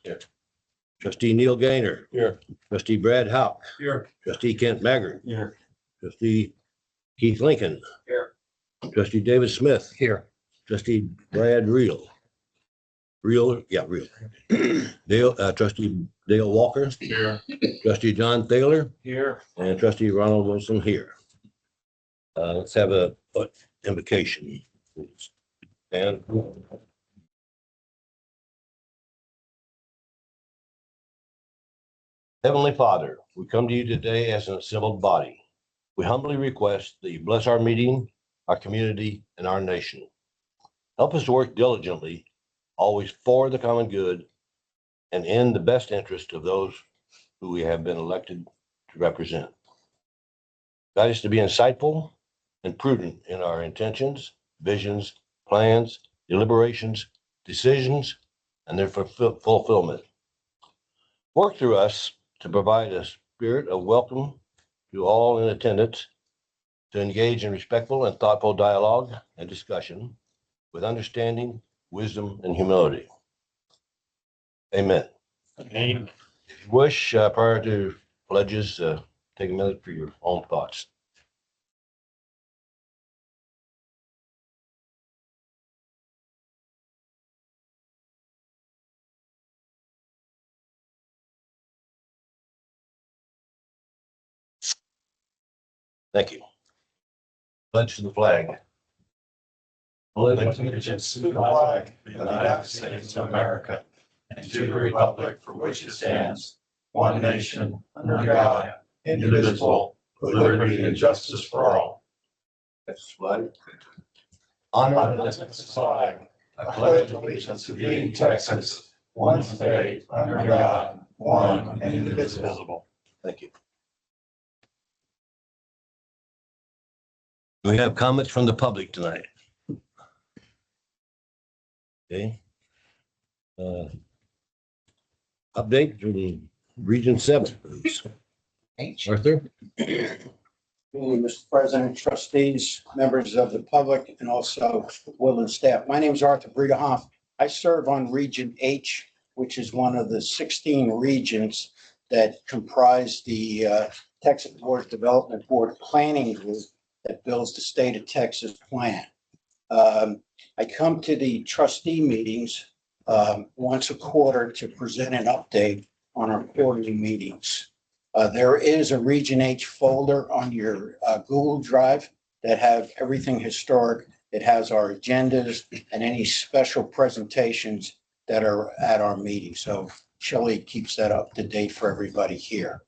Here. Trustee Neil Gaynor. Here. Trustee Brad Houck. Here. Trustee Kent Maggard. Here. Trustee Keith Lincoln. Here. Trustee David Smith. Here. Trustee Brad Reel. Reel. Dale, Trustee Dale Walker. Here. Trustee John Thaler. Here. And Trustee Ronald Wilson here. Let's have a invocation, please. And Heavenly Father, we come to you today as an assembled body. We humbly request that you bless our meeting, our community, and our nation. Help us to work diligently, always for the common good, and in the best interest of those who we have been elected to represent. Guide us to be insightful and prudent in our intentions, visions, plans, deliberations, decisions, and their fulfillment. Work through us to provide a spirit of welcome to all in attendance, to engage in respectful and thoughtful dialogue and discussion with understanding, wisdom, and humility. Amen. Amen. If you wish, prior to pledges, take a minute for your own thoughts. Thank you. Pledge to the flag. Allegiance to the flag of the United States of America and to the republic for which it stands, one nation, under God, indivisible, with liberty and justice for all. Next slide. Honor the flag. I pledge allegiance to thee, Texas, one state, under God, one and indivisible. Thank you. Do we have comments from the public tonight? Okay. Update from Region 7, please. Arthur? Mr. President, trustees, members of the public, and also Woodlands staff. My name is Arthur Bredehoff. I serve on Region H, which is one of the 16 regions that comprise the Texas Board of Development Board Planning Group that builds the state of Texas plan. I come to the trustee meetings once a quarter to present an update on our quarterly meetings. There is a Region H folder on your Google Drive that have everything historic. It has our agendas and any special presentations that are at our meeting. So Shelley keeps that up to date for everybody here.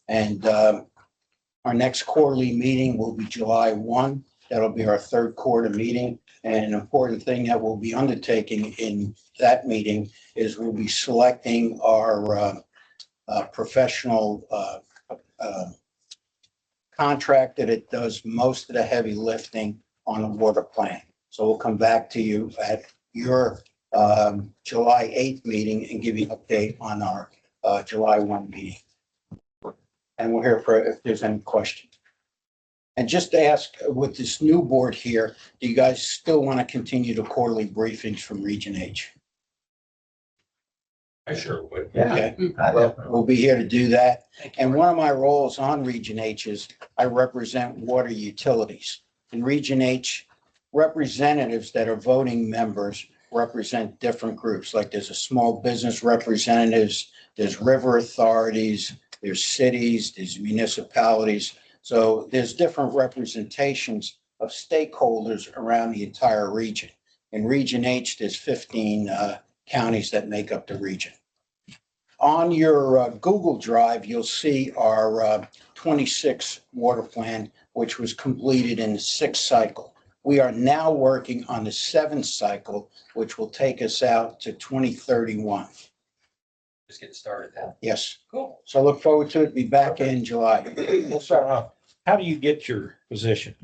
And our next quarterly meeting will be July 1. That'll be our third quarter meeting. And an important thing that we'll be undertaking in that meeting is we'll be selecting our professional contractor that does most of the heavy lifting on the water plan. So we'll come back to you at your July 8th meeting and give you an update on our July 1 meeting. And we're here for if there's any questions. And just to ask, with this new board here, do you guys still want to continue the quarterly briefings from Region H? I sure would. Okay, well, we'll be here to do that. And one of my roles on Region H is I represent water utilities. In Region H, representatives that are voting members represent different groups. Like there's a small business representatives, there's river authorities, there's cities, there's municipalities. So there's different representations of stakeholders around the entire region. In Region H, there's 15 counties that make up the region. On your Google Drive, you'll see our 26 water plan, which was completed in the 6th cycle. We are now working on the 7th cycle, which will take us out to 2031. Just get started then. Yes. Cool. So I look forward to it. Be back in July. So how do you get your position?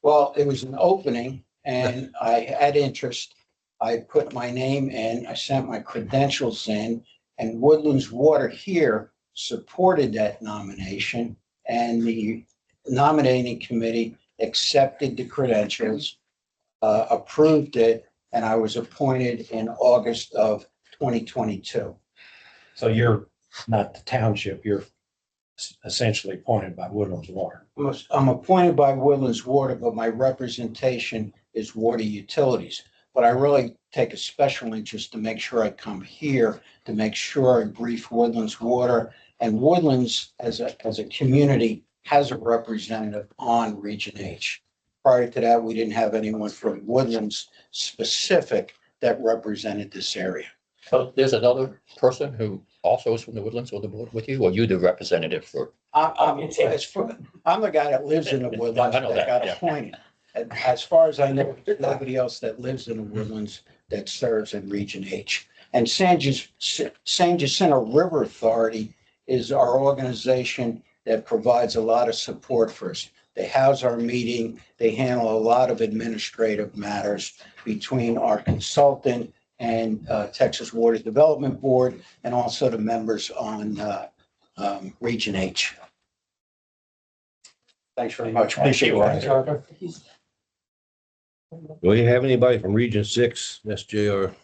Well, it was an opening and I had interest. I put my name in, I sent my credentials in, and Woodlands Water here supported that nomination. And the nominating committee accepted the credentials, approved it, and I was appointed in August of 2022. So you're not the township, you're essentially appointed by Woodlands Water. I'm appointed by Woodlands Water, but my representation is water utilities. But I really take a special interest to make sure I come here to make sure I brief Woodlands Water. And Woodlands as a community has a representative on Region H. Prior to that, we didn't have anyone from Woodlands specific that represented this area. So there's another person who also is from the Woodlands on the board with you, or you the representative for? I'm the guy that lives in the Woodlands I know that that, got yeah. appointed. And as far as I know, there's nobody else that lives in the Woodlands that serves in Region H. And San Jacinto River Authority is our organization that provides a lot of support for us. They house our meeting. They handle a lot of administrative matters between our consultant and Texas Water Development Board, and also the members on Region H. Thanks very much. Appreciate it. Do we have anybody from Region 6, SJR?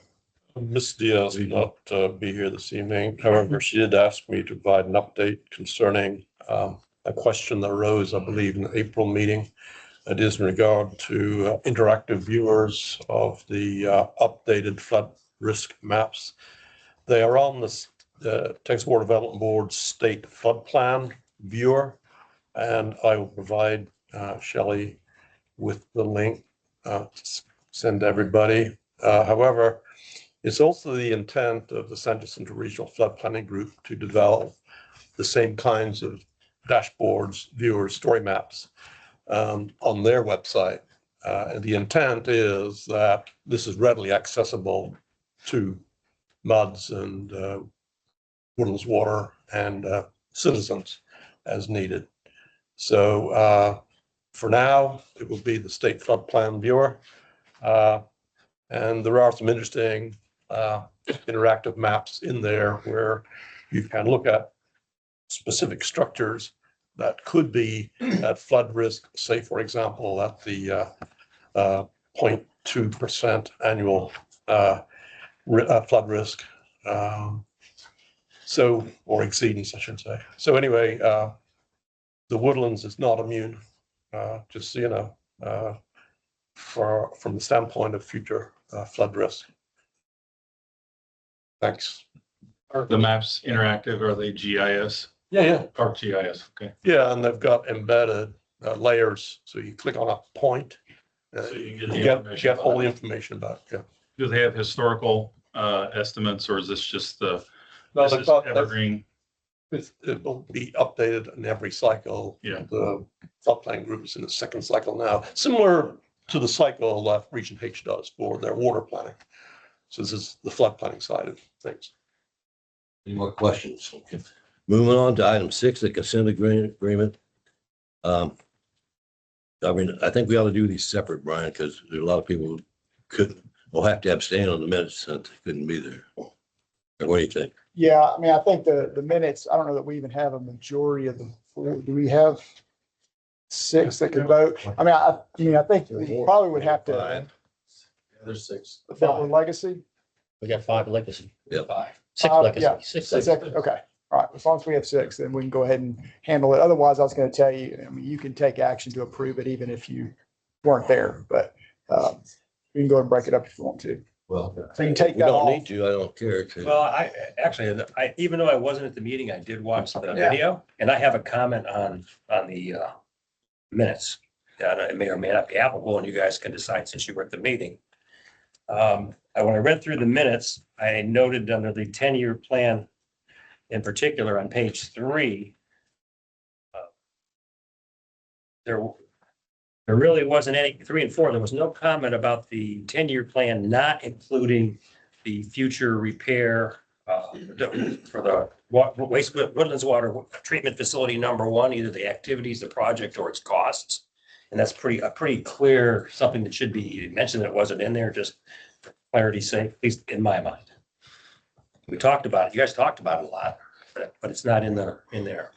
Ms. Diaz will not be here this evening. However, she did ask me to provide an update concerning a question that arose, I believe, in the April meeting. It is in regard to interactive viewers of the updated flood risk maps. They are on the Texas Water Development Board State Flood Plan viewer, and I will provide Shelley with the link to send to everybody. However, it's also the intent of the San Jacinto Regional Flood Planning Group to develop the same kinds of dashboards, viewers, story maps on their website. And the intent is that this is readily accessible to MUDs and Woodlands Water and citizens as needed. So for now, it will be the State Flood Plan viewer. And there are some interesting interactive maps in there where you can look at specific structures that could be at flood risk, say, for example, at the 0.2% annual flood risk. Or exceedance, I should say. So anyway, the Woodlands is not immune, just so you know, from the standpoint of future flood risk. Thanks. Are the maps interactive? Are they GIS? Yeah. Or GIS, okay. Yeah, and they've got embedded layers, so you click on a point, So you get the you get information all the about it. information about it. Yeah. Do they have historical estimates, or is this just No, this they've is got- evergreen? It will be updated in every cycle. Yeah. The flood planning group is in the second cycle now, similar to the cycle that Region H does for their water planning. So this is the flood planning side of things. Any more questions? Okay. Moving on to item 6, the consent agreement. I mean, I think we ought to do these separate, Brian, because there's a lot of people who will have to abstain on the minutes since they couldn't be there. Or what do you think? Yeah, I mean, I think the minutes, I don't know that we even have a majority of them. Do we have 6 that could vote? I mean, I think we probably would have to, There's 6. that were legacy. We got 5 legacy. Yeah. 6 Yeah. legacy, 6 Six, legacy. okay, all right. As long as we have 6, then we can go ahead and handle it. Otherwise, I was going to tell you, I mean, you can take action to approve it even if you weren't there, but you can go and break it up if you want to. Well, So you can take we that don't off. need to. I don't care to. Well, I actually, even though I wasn't at the meeting, I did watch the video, and I have a comment on the minutes. It may or may not be applicable, and you guys can decide since you were at the meeting. When I read through the minutes, I noted under the 10-year plan, in particular on page 3, there really wasn't any, 3 and 4, there was no comment about the 10-year plan not including the future repair for the Woodlands Water Treatment Facility #1, either the activities, the project, or its costs. And that's a pretty clear, something that should be mentioned that wasn't in there, just for clarity's sake, at least in my mind. We talked about it, you guys talked about it a lot, but it's not in there. It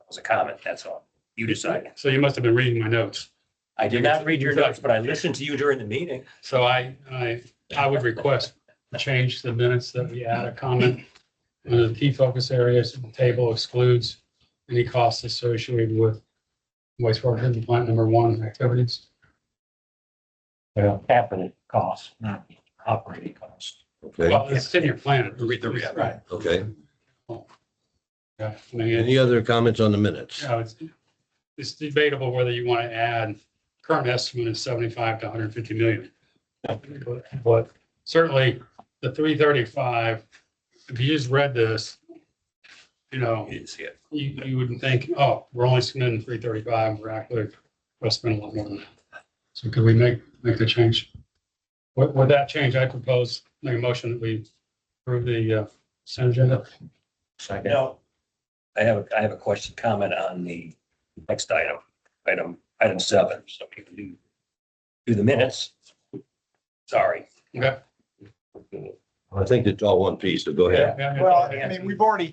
was a comment, that's all. You decided. So you must have been reading my notes. I did not read your notes, but I listened to you during the meeting. So I would request change the minutes that we add a comment. Under the key focus areas, the table excludes any costs associated with wastewater treatment plant number 1 activities. Well, capital costs, not operating costs. Okay, Well, it's in your plan. Right. okay. Yeah, I mean, Any other comments on the minutes? you know, it's debatable whether you want to add, current estimate is 75 to 150 million. But certainly the 335, if you just read this, you know, You didn't see it. you wouldn't think, oh, we're only spending 335, we're actually, we'll spend a lot more than that. So could we make the change? With that change, I propose, make a motion that we approve the consent agenda. Second. No, I have a question, comment on the next item 7. So we can do the minutes. Sorry. Okay. I think it's all one piece, so go ahead. Well, I mean, we've already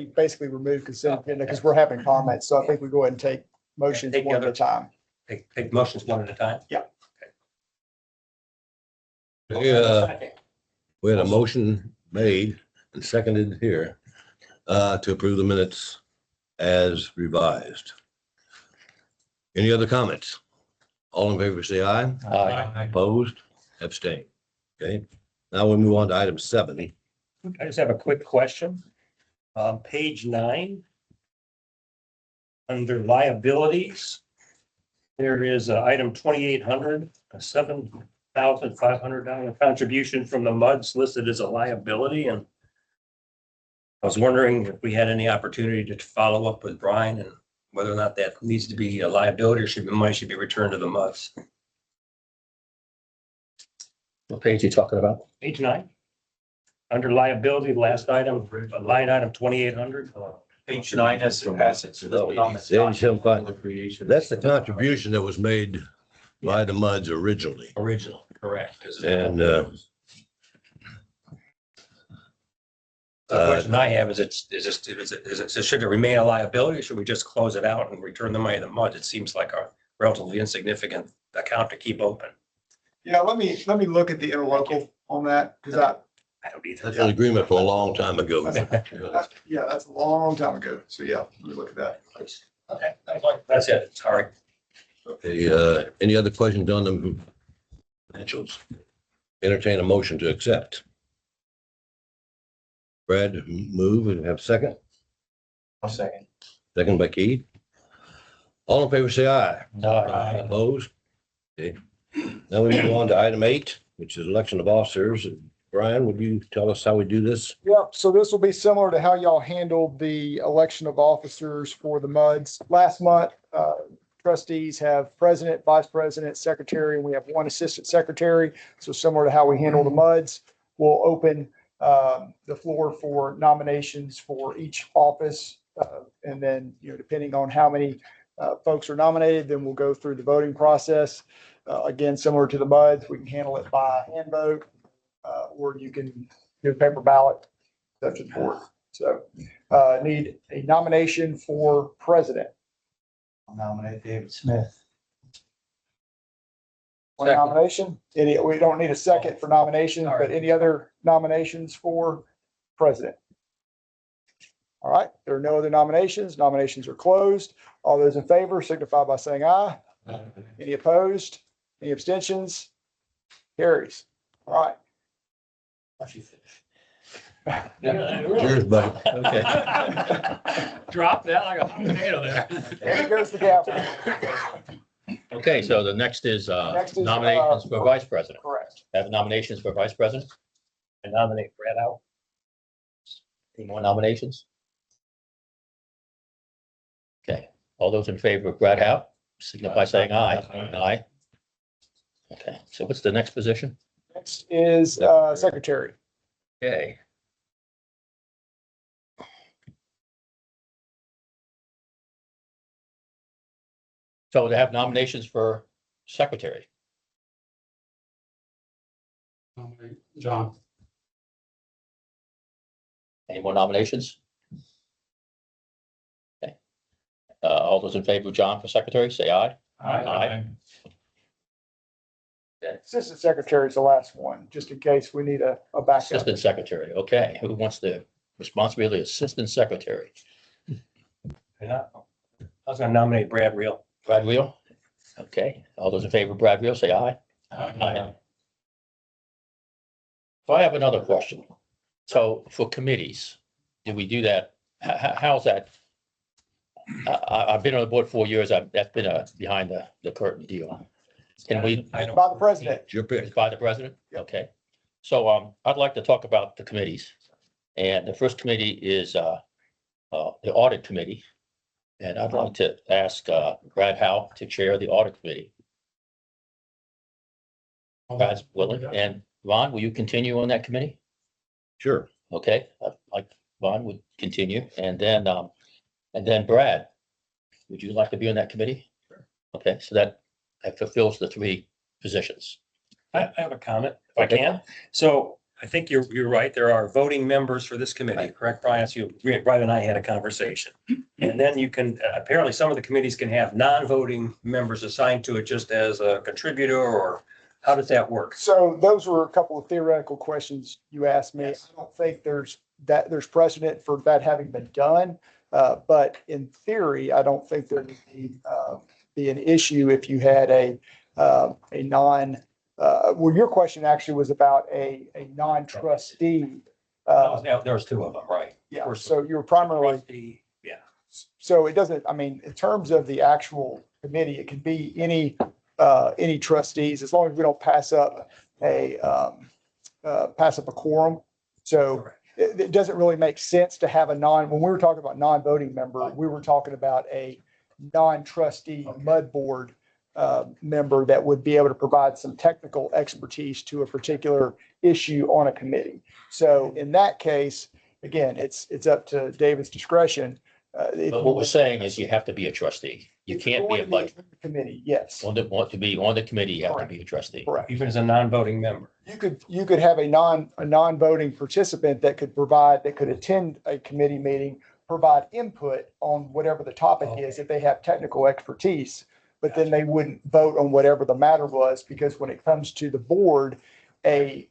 basically removed consent agenda because we're having comments. So I think we go ahead and take motions Take the one at a other- time. Take motions one at a time. We had a motion made and seconded here to approve the minutes as revised. Any other comments? All in favor, say aye. Aye. Opposed? Abstain. Okay, now we move on to item 7. I just have a quick question. Page 9. Under liabilities, there is item 2,800, a $7,500 contribution from the MUDs listed as a liability, and I was wondering if we had any opportunity to follow up with Brian and whether or not that needs to be a liability or money should be returned to the MUDs. What page are you talking about? Page 9. Under liability, last item, line item 2,800. Page 9 has the passage. That's the contribution that was made by the MUDs originally. Original, correct. And The question I have is should it remain a liability or should we just close it out and return the money to the MUD? It seems like a relatively insignificant account to keep open. Yeah, let me look at the interlocal on that because I don't either. that's an agreement for a long time ago. that's a long time ago. So yeah, let me look at that. Okay, that's it. Sorry. Okay, any other questions on the financials? Entertain a motion to accept. Brad, move and have a second. I'll second. Second by Keith. All in favor, say aye. Aye. Opposed? Okay. Now we move on to item 8, which is election of officers. Brian, would you tell us how we do this? Yep, so this will be similar to how y'all handled the election of officers for the MUDs. Last month, trustees have president, vice president, secretary, and we have 1 assistant secretary. So similar to how we handle the MUDs, we'll open the floor for nominations for each office. And then, depending on how many folks are nominated, then we'll go through the voting process. Again, similar to the MUDs, we can handle it by hand vote, or you can do a paper ballot, such as board. So need a nomination for president. I'll nominate David Smith. One nomination. We don't need a second for nominations, but any other nominations for president? All right, there are no other nominations. Nominations are closed. All those in favor signify by saying aye. Any opposed? Any abstentions? Carries. All right. Cheers, buddy. Okay. Drop that like a hot potato there. And here goes the gavel. Okay, so the next is Next is, nominations for vice president. Correct. Have nominations for vice president? I nominate Brad out. Any more nominations? Okay, all those in favor of Brad Howe, signify by saying aye. Aye. Okay, so what's the next position? Next is secretary. Okay. So to have nominations for secretary, John. any more nominations? Okay. All those in favor of John for secretary, say aye. Aye. Assistant Secretary is the last one, just in case we need a backup. Assistant Secretary, okay. Who wants the responsibility of Assistant Secretary? And I was gonna nominate Brad Reel. Brad Wheel? Okay, all those in favor of Brad Wheel, say aye. Aye. So I have another question. So for committees, do we do that? How's that? I've been on the board 4 years. That's been a behind the curtain deal. Can we, By the president. It's your pick. it's by the president? Okay. So, I'd like to talk about the committees. And the first committee is, the audit committee. And I'd like to ask, Brad Howe to chair the audit committee. Brad's willing. And Ron, will you continue on that committee? Sure. Okay, like Ron would continue. And then Brad, would you like to be on that committee? Okay, so that fulfills the three positions. I have a comment, if I Okay. can. So I think you're right. There are voting members for this committee, correct, Brian? So Brian and I had a conversation. And then you can, apparently some of the committees can have non-voting members assigned to it just as a contributor, or how does that work? So those were a couple of theoretical questions you asked me. Yes. I don't think there's precedent for that having been done. But in theory, I don't think there would be an issue if you had a well, your question actually was about a non-trustee. There was two of them, right? Yeah, so you were primarily, Trustee, yeah. so it doesn't, I mean, in terms of the actual committee, it could be any trustees, as long as we don't pass up a quorum. So Correct. it doesn't really make sense to have when we were talking about non-voting member, we were talking about a non-trustee mud board member that would be able to provide some technical expertise to a particular issue on a committee. So in that case, again, it's up to David's discretion. But what we're saying is you have to be a trustee. You can't be a budget. Committee, yes, Want to be on the committee, you have to be a trustee. correct. Even as a non-voting member. You could have a non-voting participant that could attend a committee meeting, provide input on whatever the topic is if they have technical expertise. But then they wouldn't vote on whatever the matter was, because when it comes to the board, a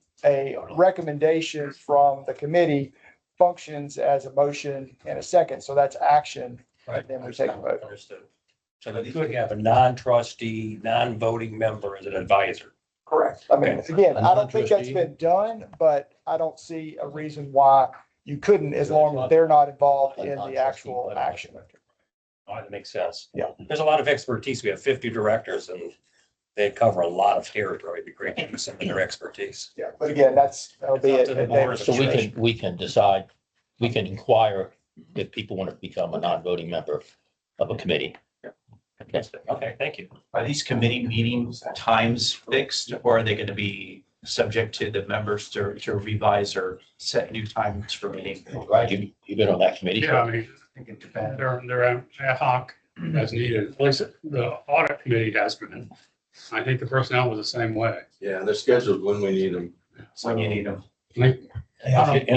recommendation from the committee functions as a motion and a second. So that's action. Right. Then we take a vote. Understood. So you could have a non-trustee, non-voting member as an advisor. Correct. I mean, Okay. again, A I don't think that's non-trustee? been done, but I don't see a reason why you couldn't, as long as they're not involved in the actual action. Oh, that makes sense. Yeah. There's a lot of expertise. We have 50 directors and they cover a lot of territory. It'd be great to have some of their expertise. Yeah, but again, that'll be It's up to the it. board. So we can decide, we can inquire if people want to become a non-voting member of a committee. Okay, thank you. Are these committee meetings times fixed, or are they going to be subject to the members to revise or set new times for meetings? Right, you've been on that committee. Yeah, I mean, I think it depends. they're ad hoc as needed. At least the audit committee has been. I think the personnel was the same way. Yeah, they're scheduled when we need them. When you need them. And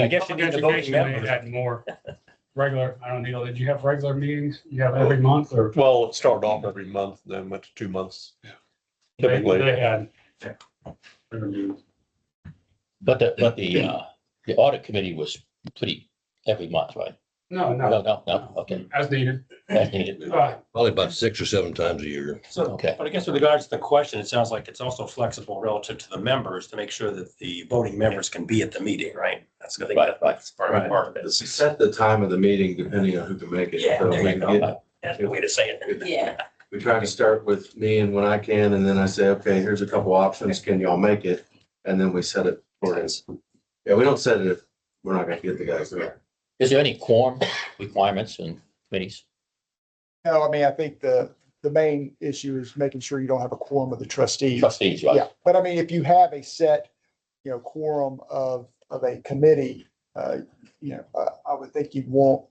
I guess you need the voting Education, they members. had more regular, I don't know, did you have regular meetings? You have every month or? Well, it started off every month, then went to 2 months. They Typically. they had. But the audit committee was pretty every month, right? No, No, okay, as needed. that's needed. Probably about 6 or 7 times a year. So, Okay. but I guess with regards to the question, it sounds like it's also flexible relative to the members to make sure that the voting members can be at the meeting, right? That's, I think that's part of it. Set the time of the meeting depending on who can make it. Yeah, So there we you get- go. That's the way to say it. Yeah. We try to start with me and when I can, and then I say, okay, here's a couple options. Can y'all make it? And then we set it for it. Yeah, we don't set it if we're not gonna get the guys there. Is there any quorum requirements in committees? No, I mean, I think the main issue is making sure you don't have a quorum of the trustees. Trustees, right? Yeah, but I mean, if you have a set, quorum of a committee, I would think you'd want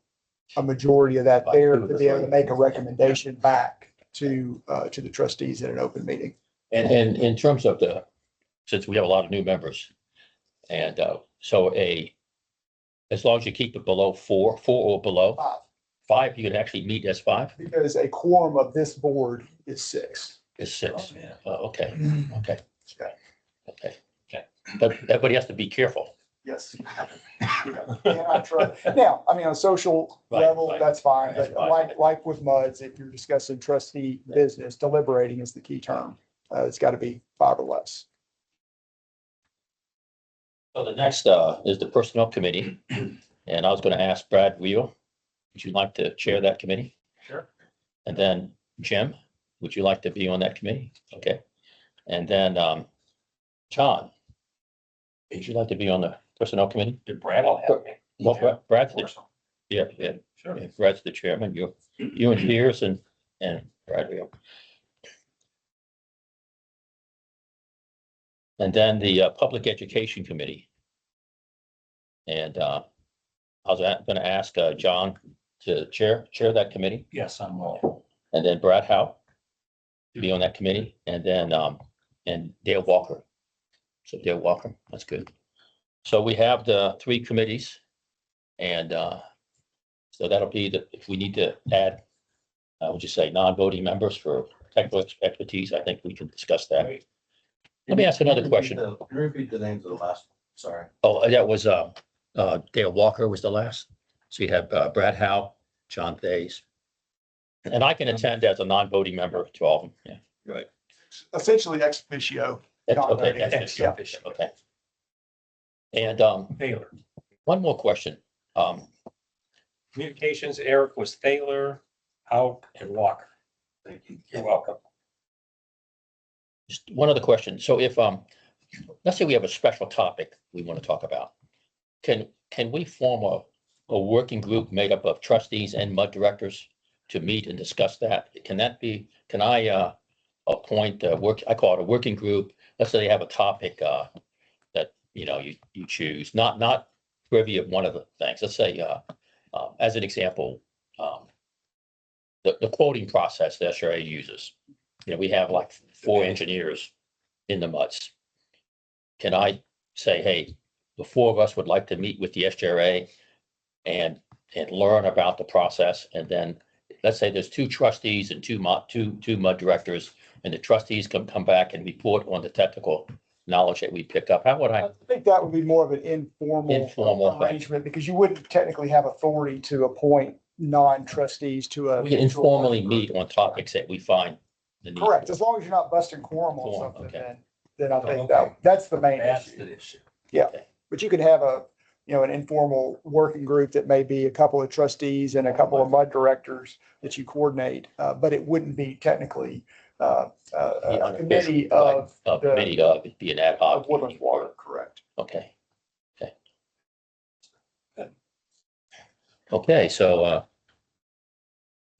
a majority of that there to be able to make a recommendation back to the trustees in an open meeting. And in terms of since we have a lot of new members, and so as long as you keep it below four or below, five, you can actually meet as five, Because a quorum of this board is 6. is six. Okay, Okay. But everybody has to be careful. Yes. Now, I mean, on a social Right, level, right. that's fine, That's but fine. like with MUDs, if you're discussing trustee business, deliberating is the key term. It's got to be 5 or less. So the next is the Personnel Committee. And I was going to ask Brad Wheel, would you like to chair that committee? Sure. And then Jim, would you like to be on that committee? Okay. And then John, would you like to be on the Personnel Committee? Did Brad all have me? Well, Brad's the, yeah, Sure. Brad's the chairman. You and Pierce and Brad Wheel. And then the Public Education Committee. And I was going to ask John to chair that committee, Yes, I'm all. and then Brad Howe to be on that committee, and then and Dale Walker. So Dale Walker, that's good. So we have the 3 committees, and so that'll be if we need to add, would you say non-voting members for technical expertise, I think we can discuss that. Let me ask another question. Can you repeat the names of the last? Sorry. Oh, that was Dale Walker was the last. So you have Brad Howe, John Thays. And I can attend as a non-voting member to all of them. Yeah. Right. Essentially ex officio. Okay. Yeah. Okay. And Thaler. one more question. Communications, Eric was Thaler, Howe, and Walker. Thank you. You're welcome. Just one other question. So if let's say we have a special topic we want to talk about, can we form a working group made up of trustees and MUD directors to meet and discuss that? Can I appoint I call it a working group? Let's say they have a topic that you choose, not privy of one of the things. Let's say as an example, the quoting process the SRA uses. We have like 4 engineers in the MUDs. Can I say, hey, the 4 of us would like to meet with the SRA and learn about the process, and then let's say there's 2 trustees and two MUD directors, and the trustees come back and report on the technical knowledge that we pick up. How would I think that would be more of an informal Informal. arrangement, because you wouldn't technically have authority to appoint non-trustees to a. we can informally meet on topics that we find the need? Correct, as long as you're not busting quorum on Quorum, something, okay. then I think that's the main That's issue. the issue. But you could have an informal working group that may be a couple of trustees and a couple of MUD directors that you coordinate, but it wouldn't be technically a committee of A committee it'd be an ad hoc. of Woodlands Water, correct? Okay. Okay, so I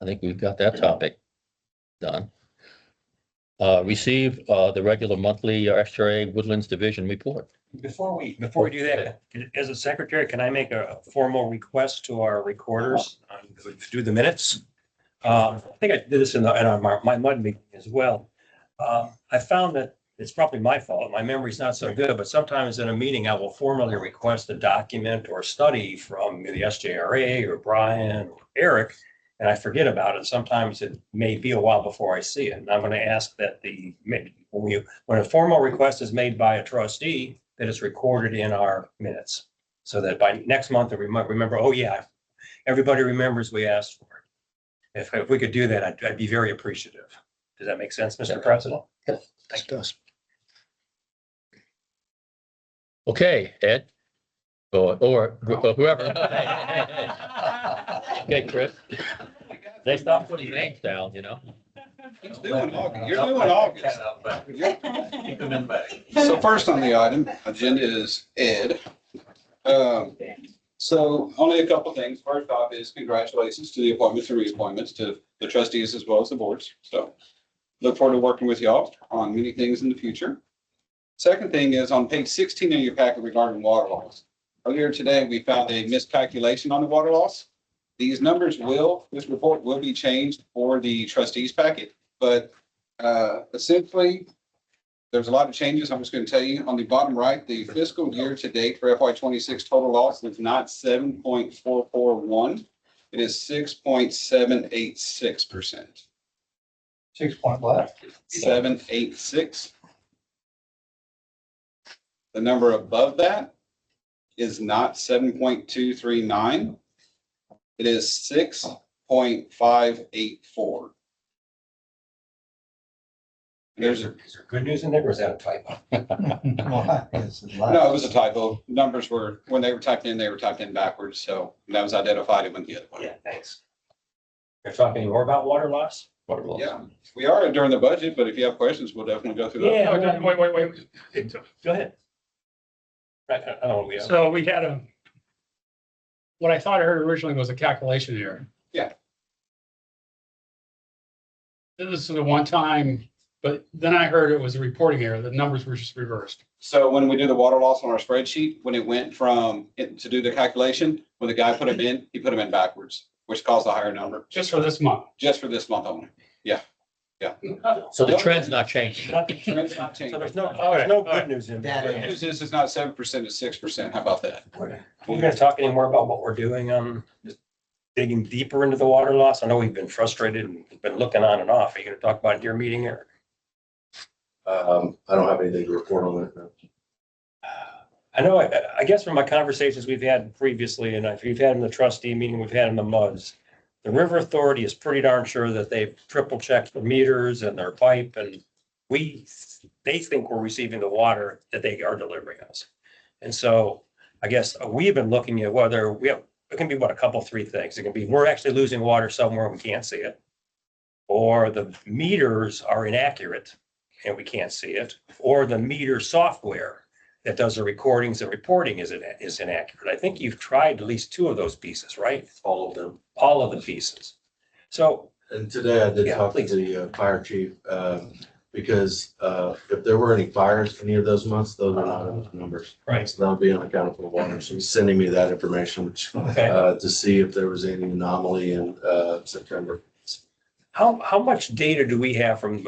think we've got that topic done. Receive the regular monthly XRA Woodlands Division report. Before we do that, as a secretary, can I make a formal request to our recorders to do the minutes? I think I did this in my MUD meeting as well. I found that it's probably my fault. My memory's not so good, but sometimes in a meeting, I will formally request a document or study from the SJRA or Brian or Eric, and I forget about it. Sometimes it may be a while before I see it. And I'm going to ask that when a formal request is made by a trustee, that it's recorded in our minutes, so that by next month, we might remember, oh yeah, everybody remembers we asked for it. If we could do that, I'd be very appreciative. Does that make sense, Mr. President? Yes, it does. Okay, Ed, or whoever. Okay, Chris. They stopped putting names down, He's doing August. You're doing August. Keep them in back. So first on the agenda is Ed. So only a couple things. First off is congratulations to the appointments and reappointments to the trustees as well as the boards. So look forward to working with y'all on many things in the future. Second thing is on page 16 of your packet regarding water loss. Earlier today, we found a miscalculation on the water loss. These numbers this report will be changed for the trustees packet, but essentially, there's a lot of changes. I'm just going to tell you on the bottom right, the fiscal year to date for FY26 total loss is not 7.441. It is 6.786%. 6 point what? 786. The number above that is not 7.239. It is 6.584. There's a, Is there good news in there or is that a typo? no, it was a typo. Numbers were, when they were typed in, they were typed in backwards. So that was identified. It went the other way. Yeah, thanks. You're talking any more about water loss? Water loss. Yeah, we are during the budget, but if you have questions, we'll definitely go through that. Yeah. No, wait. Go ahead. Right, I don't know what we have. So we had what I thought I heard originally was a calculation error. Yeah. This is a one-time, but then I heard it was a reporting error. The numbers were just reversed. So when we do the water loss on our spreadsheet, when it went from to do the calculation, when the guy put them in, he put them in backwards, which caused a higher number Just for this month. just for this month only. So the trend's not changing. Trend's not So changing. there's no All right. good news in there. The news is it's not 7%, it's 6%. How about that? We're gonna talk any more about what we're doing just digging deeper into the water loss. I know we've been frustrated and been looking on and off. Are you gonna talk about it at your meeting here? I don't have anything to report on that. No. I know, I guess from my conversations we've had previously, and if you've had in the trustee meeting, we've had in the MUDs, the River Authority is pretty darn sure that they've triple checked the meters and their pipe, and they think we're receiving the water that they are delivering us. And so I guess we've been looking at whether it can be a couple, three things. It can be, we're actually losing water somewhere and we can't see it. Or the meters are inaccurate and we can't see it, or the meter software that does the recordings and reporting is inaccurate. I think you've tried at least two of those pieces, right? All of them. All of the pieces. So, And today I did Yeah, talk to please. the fire chief, because if there were any fires any of those months, those are not in the numbers. right, So that would be on account of the water. So he's sending me that information, which, okay. to see if there was any anomaly in September. How much data do we have from,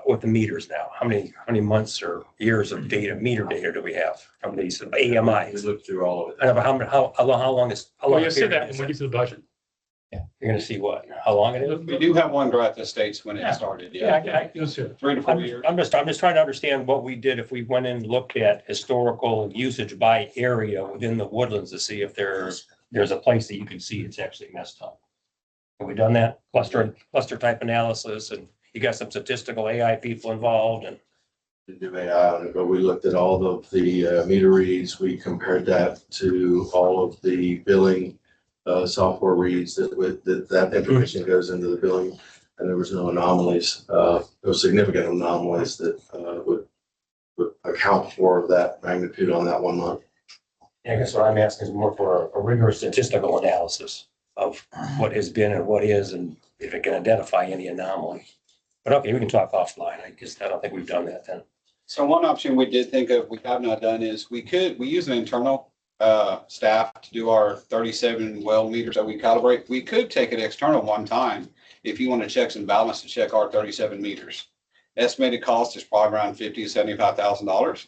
with the meters now? How many months or years of data, meter data do we have from these We AMIs? looked through all of it. I don't know, how long is, how Oh, long? you'll see period that is when we it? get to the budget. You're gonna see what, how long it is? We do have one graph that states when it started. Yeah, You'll see it. 3 to 4 years. I'm just trying to understand what we did if we went in and looked at historical usage by area within the Woodlands to see if there's a place that you can see it's actually messed up. Have we done that cluster type analysis, and you got some statistical AI people involved, and To do AI on it, but we looked at all of the meter reads. We compared that to all of the billing software reads that information goes into the billing, and there was no anomalies. There was significant anomalies that would account for that magnitude on that 1 month. I guess what I'm asking is more for a rigorous statistical analysis of what has been and what is, and if it can identify any anomaly. But okay, we can talk offline. I don't think we've done that then. So one option we did think of, we have not done, is we use an internal staff to do our 37 well meters that we calibrate. We could take it external one time if you want to check some balance to check our 37 meters. Estimated cost is probably around $50,000 to $75,000.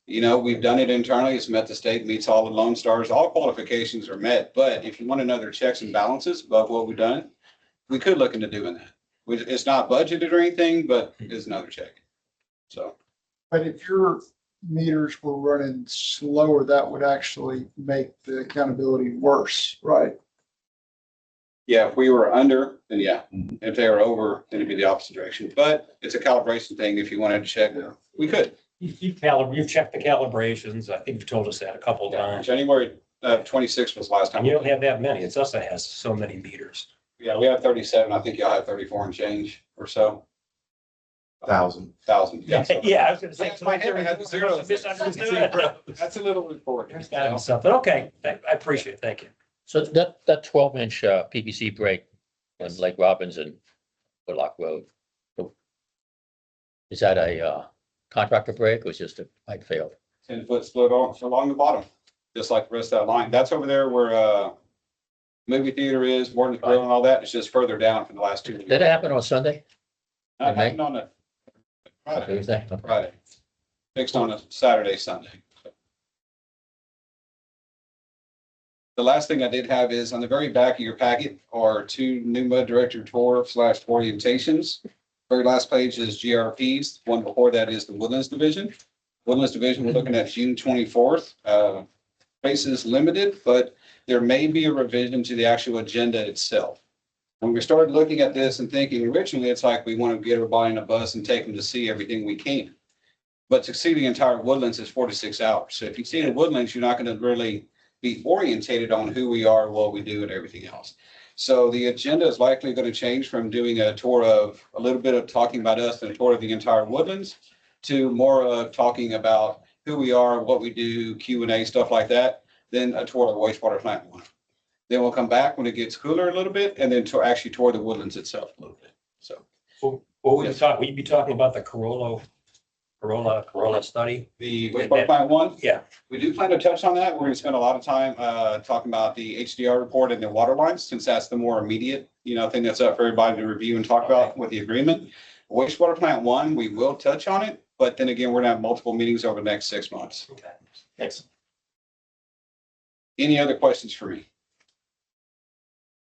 You know, we've done it internally. It's met the state, meets all the Lone Stars. All qualifications are met. But if you want another checks and balances above what we've done, we could look into doing that. It's not budgeted or anything, but it's another check. So. But if your meters were running slower, that would actually make the accountability worse, right? Yeah, if we were under, then yeah. If they were over, then it'd be the opposite direction. But it's a calibration thing. If you wanted to check, we could. You've checked the calibrations. I think you've told us that a couple of times. January 26th was last time. And you don't have that many. It's us that has so many meters. Yeah, we have 37. I think y'all have 34 and change or so. 1,000. 1,000. Yeah. Yeah, I was gonna say. Yeah, my head had zero. Misunderstood. That's a little report. There's gotta be something. Okay, I appreciate it. Thank you. So that 12-inch PVC break on Lake Robbins and Woodlock Road. Is that a contractor break or is just a pipe failed? 10-foot split along the bottom, just like the rest of that line. That's over there where movie theater is, Morton's Grill and all that. It's just further down from the last 2 years. Did it happen on Sunday? Not happened on a Friday. Thursday? Friday. Fixed on a Saturday, Sunday. The last thing I did have is on the very back of your packet are 2 new mud director tour / orientations. Very last page is GRPs. One before that is the Woodlands Division. Woodlands Division, we're looking at June 24th. Spaces limited, but there may be a revision to the actual agenda itself. When we started looking at this and thinking originally, it's like we want to get everybody in a bus and take them to see everything we can. But to see the entire Woodlands is 46 hours. So if you see the Woodlands, you're not going to really be orientated on who we are, what we do, and everything else. So the agenda is likely going to change from doing a tour of a little bit of talking about us and a tour of the entire Woodlands to more of talking about who we are, what we do, Q&A, stuff like that, then a tour of the wastewater plant one. Then we'll come back when it gets cooler a little bit and then to actually tour the Woodlands itself a little bit. So What will you be talking about the Corolla study? the wastewater plant one, Yeah. we do plan to touch on that. We're going to spend a lot of time talking about the HDR report and the water lines, since that's the more immediate, thing that's up for everybody to review and talk about with the agreement. Wastewater plant one, we will touch on it, but then again, we're gonna have multiple meetings over the next 6 months. Okay. Thanks. Any other questions for me?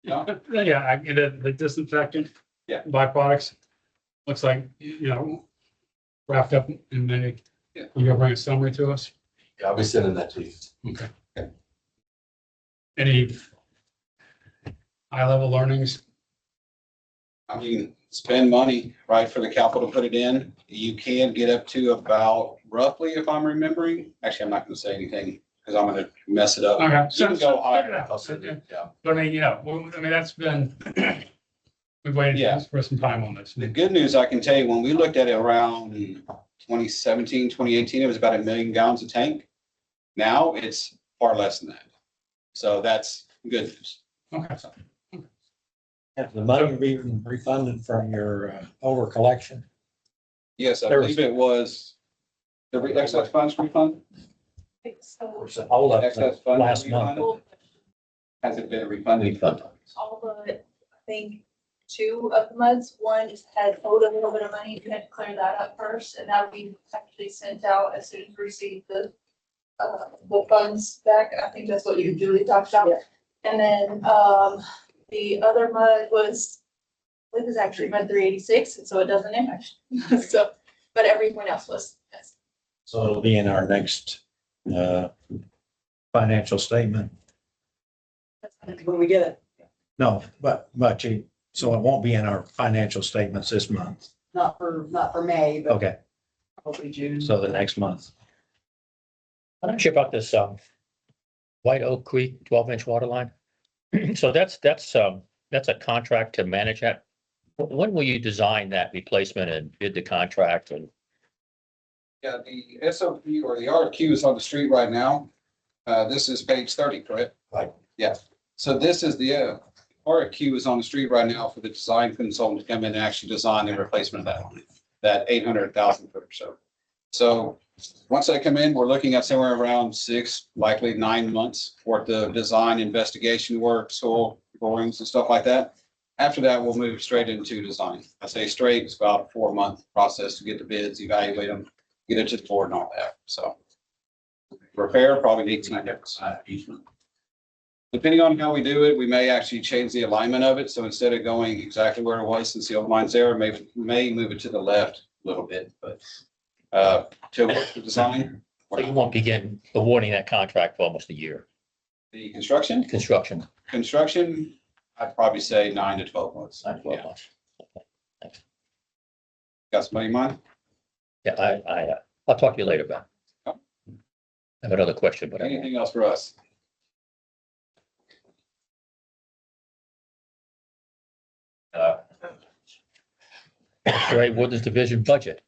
No? Yeah, I get it, the disinfectant. Yeah. Byproducts. Looks like, wrapped up in May. Yeah. You gonna bring a summary to us? Yeah, I'll be sending that to you. Okay. Any high-level learnings? I mean, spend money, right, for the capital to put it in. You can get up to about roughly, if I'm remembering, actually, I'm not gonna say anything because I'm gonna mess it up. Okay. You can go higher. Yeah. But I mean, that's been, we've waited Yeah. for some time on this. The good news I can tell you, when we looked at it around 2017, 2018, it was about 1 million gallons a tank. Now it's far less than that. So that's good news. Okay. Have the money been refunded from your over collection? Yes, I There was- believe it was the excess funds refund. So all of Excess the funds last month. refund. Has it been refunded? All but, I think, 2 of the months. One just had owed a little bit of money. We had to clear that up first, and that will be actually sent out as soon as we receive the funds back. I think that's what you and Julie talked about. And then, the other mud was, I believe it was actually mud 386, and so it doesn't impact. So, but everyone else was, yes. So it'll be in our next financial statement. When we get it. No, but so it won't be in our financial statements this month. Not for May, but Okay, hopefully June. so the next month. I'm not sure about this, White Oak Creek 12-inch water line. So that's a contract to manage that. When will you design that replacement and bid the contract and? Yeah, the SOP or the RFQ is on the street right now. This is page 30, correct? Right. Yeah. So this is the RFQ is on the street right now for the design consultant to come in and actually design the replacement of that line, that 800,000 foot or so. So once they come in, we're looking at somewhere around 6, likely 9 months worth of design, investigation work, soil borings and stuff like that. After that, we'll move straight into design. I say straight, it's about a 4-month process to get the bids, evaluate them, get it to the board and all that. So repair, probably 18 months. Depending on how we do it, we may actually change the alignment of it. So instead of going exactly where it was since the old line's there, may move it to the left a little bit, but to work the design. So you won't begin awarding that contract for almost a year. The construction, I'd probably say 9 to 12 months. 9 to 12 Yeah. months. Okay, thanks. Got somebody in mind? Yeah, I'll talk to you later, Ben. I have another question, but Anything else for us? Right, Woodlands Division budget.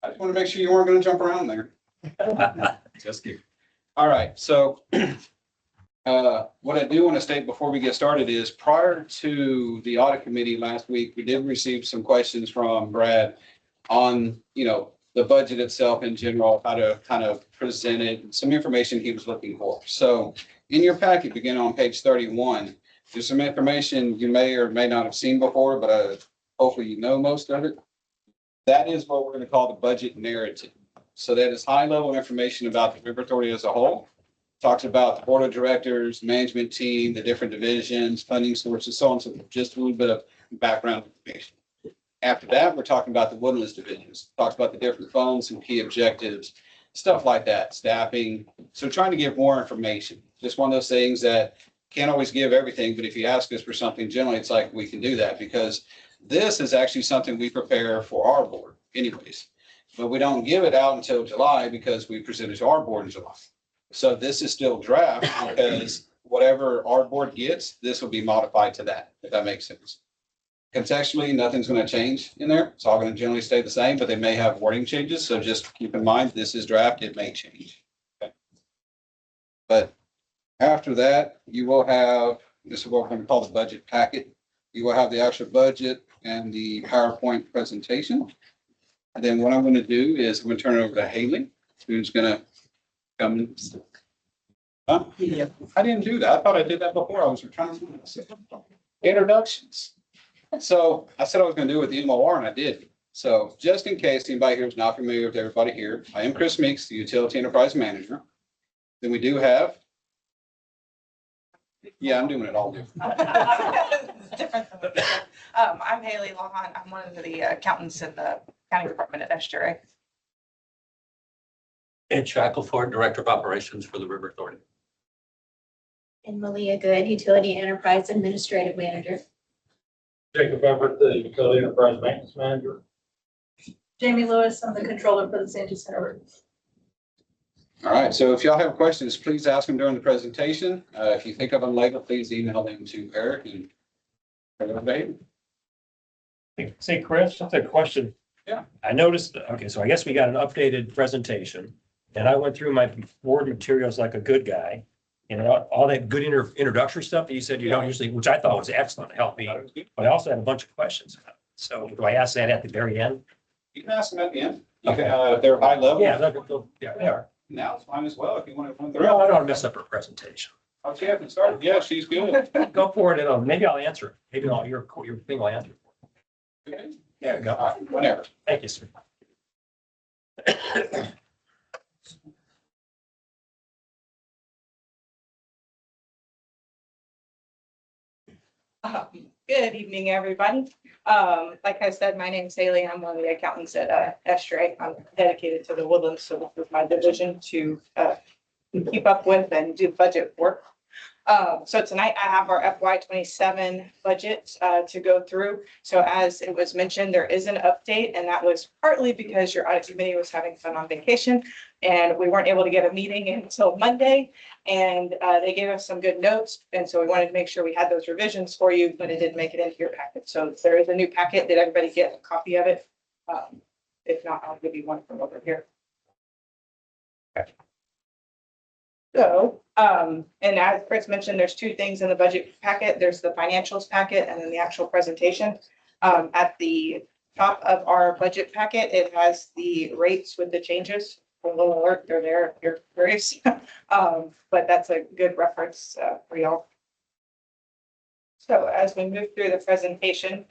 I just want to make sure you weren't going to jump around there. Just kidding. All right, so what I do want to state before we get started is prior to the audit committee last week, we did receive some questions from Brad on, the budget itself in general, how to kind of present it, some information he was looking for. So in your packet, beginning on page 31, there's some information you may or may not have seen before, but hopefully you know most of it. That is what we're going to call the budget narrative. So that is high level information about the River Authority as a whole. Talks about the board of directors, management team, the different divisions, funding sources, so on. So just a little bit of background information. After that, we're talking about the Woodlands divisions, talks about the different funds and key objectives, stuff like that, staffing. So trying to give more information, just one of those things that can't always give everything, but if you ask us for something, generally it's like we can do that because this is actually something we prepare for our board anyways. But we don't give it out until July because we present it to our board in July. So this is still draft because whatever our board gets, this will be modified to that, if that makes sense. Contextually, nothing's going to change in there. It's all going to generally stay the same, but they may have wording changes. So just keep in mind, this is draft. It may change. Okay. But after that, you will have, this is what we're going to call the budget packet. You will have the actual budget and the PowerPoint presentation. And then what I'm going to do is I'm going to turn it over to Haley, who's going to come and. Huh? Yeah. I didn't do that. I thought I did that before. I was trying to. Introductions. So I said I was going to do it with the MOR and I did. So just in case anybody here is not familiar with everybody here, I am Chris Meeks, the Utility Enterprise Manager. Then we do have. Yeah, I'm doing it all different. I'm Haley Lawhon. I'm one of the accountants in the county department at Estuary. Ed Shackelford, Director of Operations for the River Authority. And Malia Good, Utility Enterprise Administrative Manager. Jacob Everett, the Utility Enterprise Maintenance Manager. Jamie Lewis, I'm the controller for the Sandy Center. All right, so if y'all have questions, please ask them during the presentation. If you think of them later, please email them to Eric and. Say, Chris, just a question. Yeah. I noticed, okay, so I guess we got an updated presentation and I went through my board materials like a good guy. And all that good introductory stuff that you said you don't usually, which I thought was excellent, helped me. But I also had a bunch of questions. So do I ask that at the very end? You can ask them at the end. Okay. They're high level. Yeah, yeah, they are. Now it's fine as well if you want to run No, through. I don't want to mess up her presentation. Okay, I can start. Yeah, she's good. Go for it and maybe I'll answer it. Maybe your thing will answer it. Okay. There you go. All right, whenever. Thank you, sir. Good evening, everybody. Like I said, my name's Haley. I'm one of the accountants at Estuary. I'm dedicated to the Woodlands, so this is my division to keep up with and do budget work. So tonight I have our FY 27 budget to go through. So as it was mentioned, there is an update, and that was partly because your audit committee was having fun on vacation and we weren't able to get a meeting until Monday. And they gave us some good notes. And so we wanted to make sure we had those revisions for you, but it didn't make it into your packet. So there is a new packet. Did everybody get a copy of it? If not, I'll give you one from over here. Okay. So, and as Chris mentioned, there's two things in the budget packet. There's the financials packet and then the actual presentation. At the top of our budget packet, it has the rates with the changes. A little alert, they're there if you're curious. But that's a good reference for y'all. So as we move through the presentation,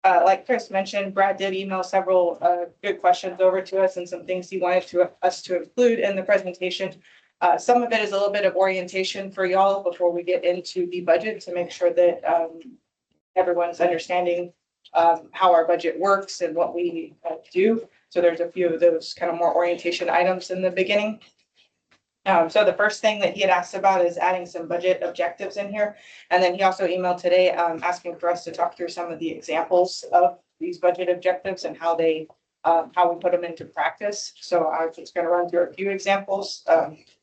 like Chris mentioned, Brad did email several good questions over to us and some things he wanted us to include in the presentation. Some of it is a little bit of orientation for y'all before we get into the budget to make sure that everyone's understanding how our budget works and what we do. So there's a few of those kind of more orientation items in the beginning. So the first thing that he had asked about is adding some budget objectives in here. And then he also emailed today asking for us to talk through some of the examples of these budget objectives and how they how we put them into practice. So I was just going to run through a few examples.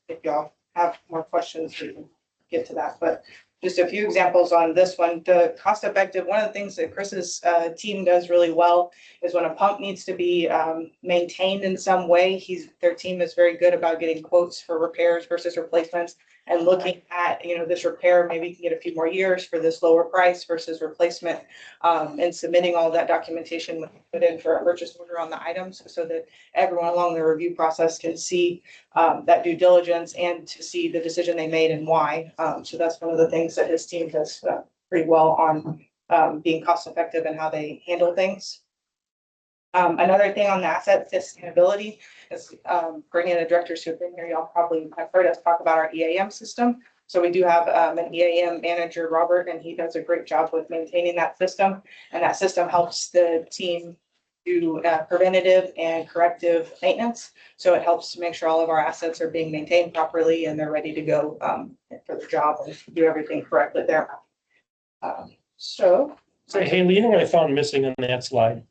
If y'all have more questions, we can get to that. But just a few examples on this one. The cost effective, one of the things that Chris's team does really well is when a pump needs to be maintained in some way, their team is very good about getting quotes for repairs versus replacements and looking at, this repair, maybe you can get a few more years for this lower price versus replacement, and submitting all that documentation when you put in for a purchase order on the items so that everyone along the review process can see that due diligence and to see the decision they made and why. So that's one of the things that his team does pretty well on being cost effective and how they handle things. Another thing on the asset sustainability is for any of the directors who have been here, y'all probably have heard us talk about our EAM system. So we do have an EAM manager, Robert, and he does a great job with maintaining that system. And that system helps the team do preventative and corrective maintenance. So it helps to make sure all of our assets are being maintained properly and they're ready to go for the job and do everything correctly there. So. Hey, you know what I found missing on that slide?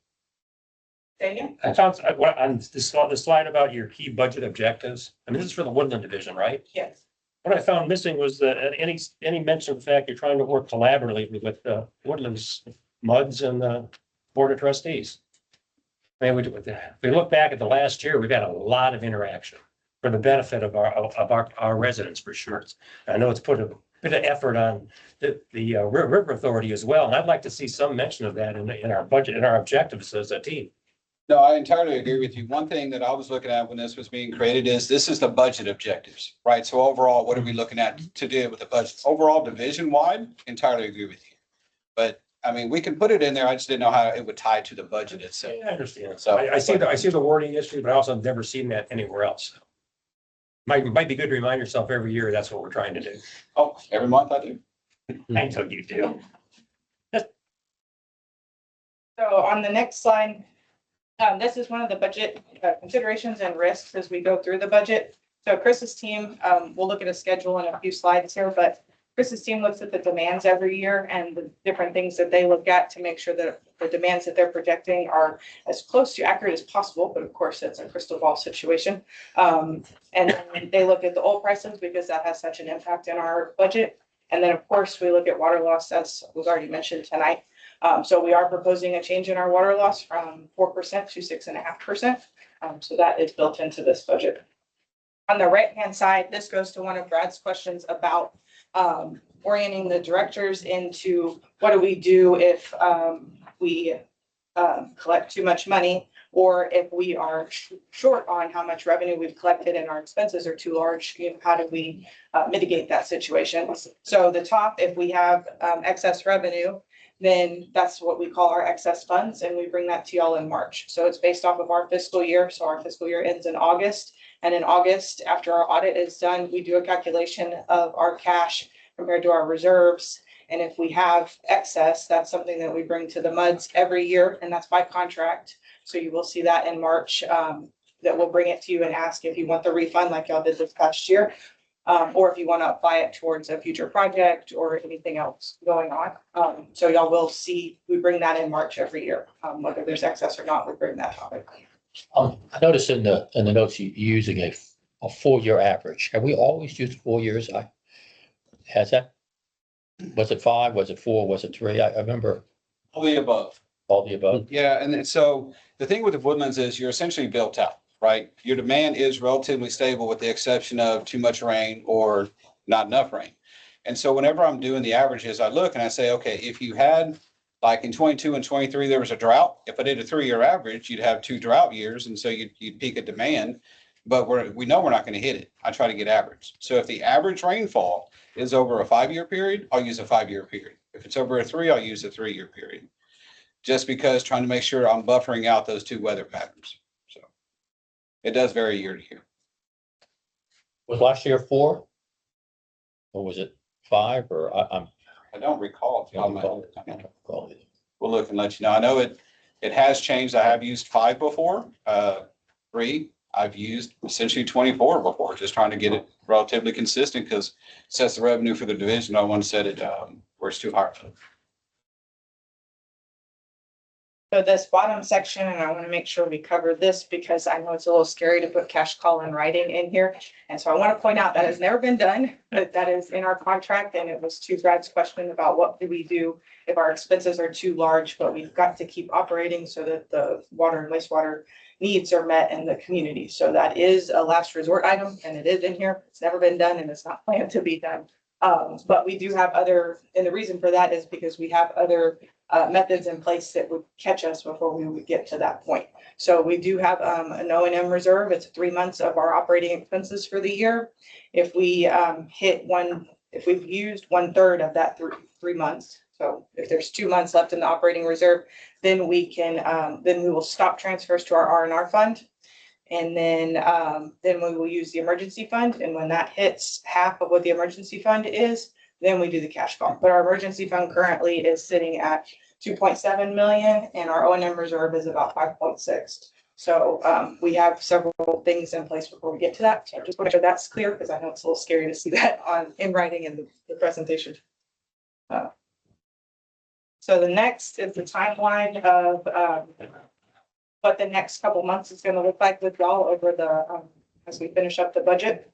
Daniel? I found on the slide about your key budget objectives. I mean, this is for the Woodland Division, right? Yes. What I found missing was any mention of the fact you're trying to work collaboratively with the Woodlands MUDs and the Board of Trustees. I mean, if we look back at the last year, we've had a lot of interaction for the benefit of our residents, for sure. I know it's put a bit of effort on the River Authority as well, and I'd like to see some mention of that in our budget, in our objectives as a team. No, I entirely agree with you. One thing that I was looking at when this was being created is this is the budget objectives, right? So overall, what are we looking at to do with the budget? Overall, division wide, entirely agree with you. But I mean, we can put it in there. I just didn't know how it would tie to the budget itself. I understand. So I see the wording issue, but I also have never seen that anywhere else. Might be good to remind yourself every year, that's what we're trying to do. Oh, every month I do. I know you do. So on the next slide, this is one of the budget considerations and risks as we go through the budget. So Chris's team, we'll look at a schedule in a few slides here, but Chris's team looks at the demands every year and the different things that they look at to make sure that the demands that they're projecting are as close to accurate as possible. But of course, it's a crystal ball situation. And then they look at the oil prices because that has such an impact in our budget. And then, of course, we look at water loss, as was already mentioned tonight. So we are proposing a change in our water loss from 4% to 6.5%. So that is built into this budget. On the right-hand side, this goes to one of Brad's questions about orienting the directors into what do we do if we collect too much money, or if we are short on how much revenue we've collected and our expenses are too large, how do we mitigate that situation? So the top, if we have excess revenue, then that's what we call our excess funds, and we bring that to y'all in March. So it's based off of our fiscal year. So our fiscal year ends in August. And in August, after our audit is done, we do a calculation of our cash compared to our reserves. And if we have excess, that's something that we bring to the MUDs every year, and that's by contract. So you will see that in March, that we'll bring it to you and ask if you want the refund like y'all did this past year. Or if you want to apply it towards a future project or anything else going on. So y'all will see, we bring that in March every year, whether there's excess or not, we bring that topic. I noticed in the notes you're using a 4-year average. Have we always used 4 years? Was it 5? Was it 4? Was it 3? I remember All the above. all the above. Yeah, and then so the thing with the Woodlands is you're essentially built out, right? Your demand is relatively stable with the exception of too much rain or not enough rain. And so whenever I'm doing the averages, I look and I say, okay, if you had like in 22 and 23, there was a drought. If I did a 3-year average, you'd have 2 drought years. And so you'd peak at demand, but we know we're not going to hit it. I try to get average. So if the average rainfall is over a 5-year period, I'll use a 5-year period. If it's over a 3, I'll use a 3-year period. Just because trying to make sure I'm buffering out those 2 weather patterns. So it does vary year to year. Was last year 4? Or was it 5? Or I don't recall. I don't recall either. We'll look and let you know. I know it has changed. I have used 5 before, 3. I've used essentially 24 before, just trying to get it relatively consistent because it sets the revenue for the division. I don't want to set it where it's too high. So this bottom section, and I want to make sure we cover this because I know it's a little scary to put cash call in writing in here. And so I want to point out that has never been done, but that is in our contract. And it was to Brad's question about what do we do if our expenses are too large, but we've got to keep operating so that the water and wastewater needs are met in the community. So that is a last resort item and it is in here. It's never been done and it's not planned to be done. But we do have other, and the reason for that is because we have other methods in place that would catch us before we would get to that point. So we do have an O&M reserve. It's 3 months of our operating expenses for the year. If we if we've used 1/3 of that 3 months, so if there's 2 months left in the operating reserve, then we can then we will stop transfers to our R&R fund. And then we will use the emergency fund. And when that hits half of what the emergency fund is, then we do the cash call. But our emergency fund currently is sitting at 2.7 million and our O&M reserve is about 5.6. So we have several things in place before we get to that. So I just want to make sure that's clear because I know it's a little scary to see that in writing in the presentation. So the next is the timeline of what the next couple months is going to look like with y'all over the as we finish up the budget.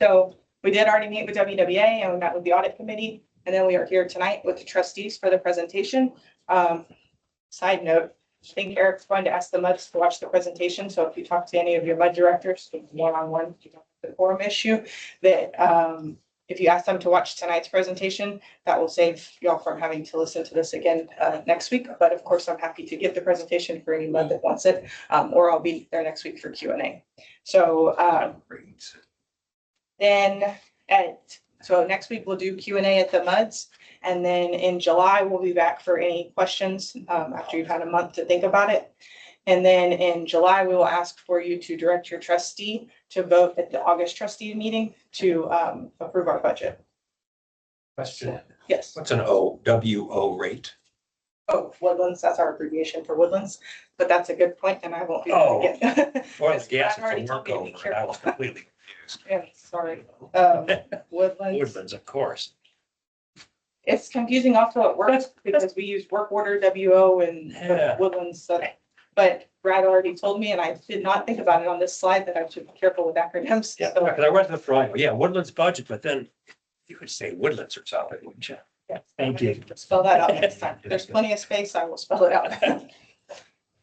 So we did already meet with WWA and we met with the audit committee, and then we are here tonight with the trustees for the presentation. Side note, I think Eric's going to ask the MUDs to watch the presentation. So if you talk to any of your MUD directors, one-on-one, the forum issue, that if you ask them to watch tonight's presentation, that will save y'all from having to listen to this again next week. But of course, I'm happy to give the presentation for any MUD that wants it, or I'll be there next week for Q&A. So so next week we'll do Q&A at the MUDs. And then in July, we'll be back for any questions after you've had a month to think about it. And then in July, we will ask for you to direct your trustee to vote at the August trustee meeting to approve our budget. Question. Yes. What's an OWO rate? Oh, Woodlands, that's our abbreviation for Woodlands, but that's a good point and I won't be. Oh. Again. Oil and gas, Brad already it's a told me to be workover. I was careful. completely confused. Yeah, sorry. Woodlands. Woodlands, of course. It's confusing also at work because we use work order WO and Yeah. Woodlands. But Brad already told me, and I did not think about it on this slide, that I should be careful with acronyms. Yeah, So, because I went to the drawing, yeah, Woodlands budget, but then you could say Woodlands or something, wouldn't you? yeah, Thank you. spell that out next time. There's plenty of space. I will spell it out.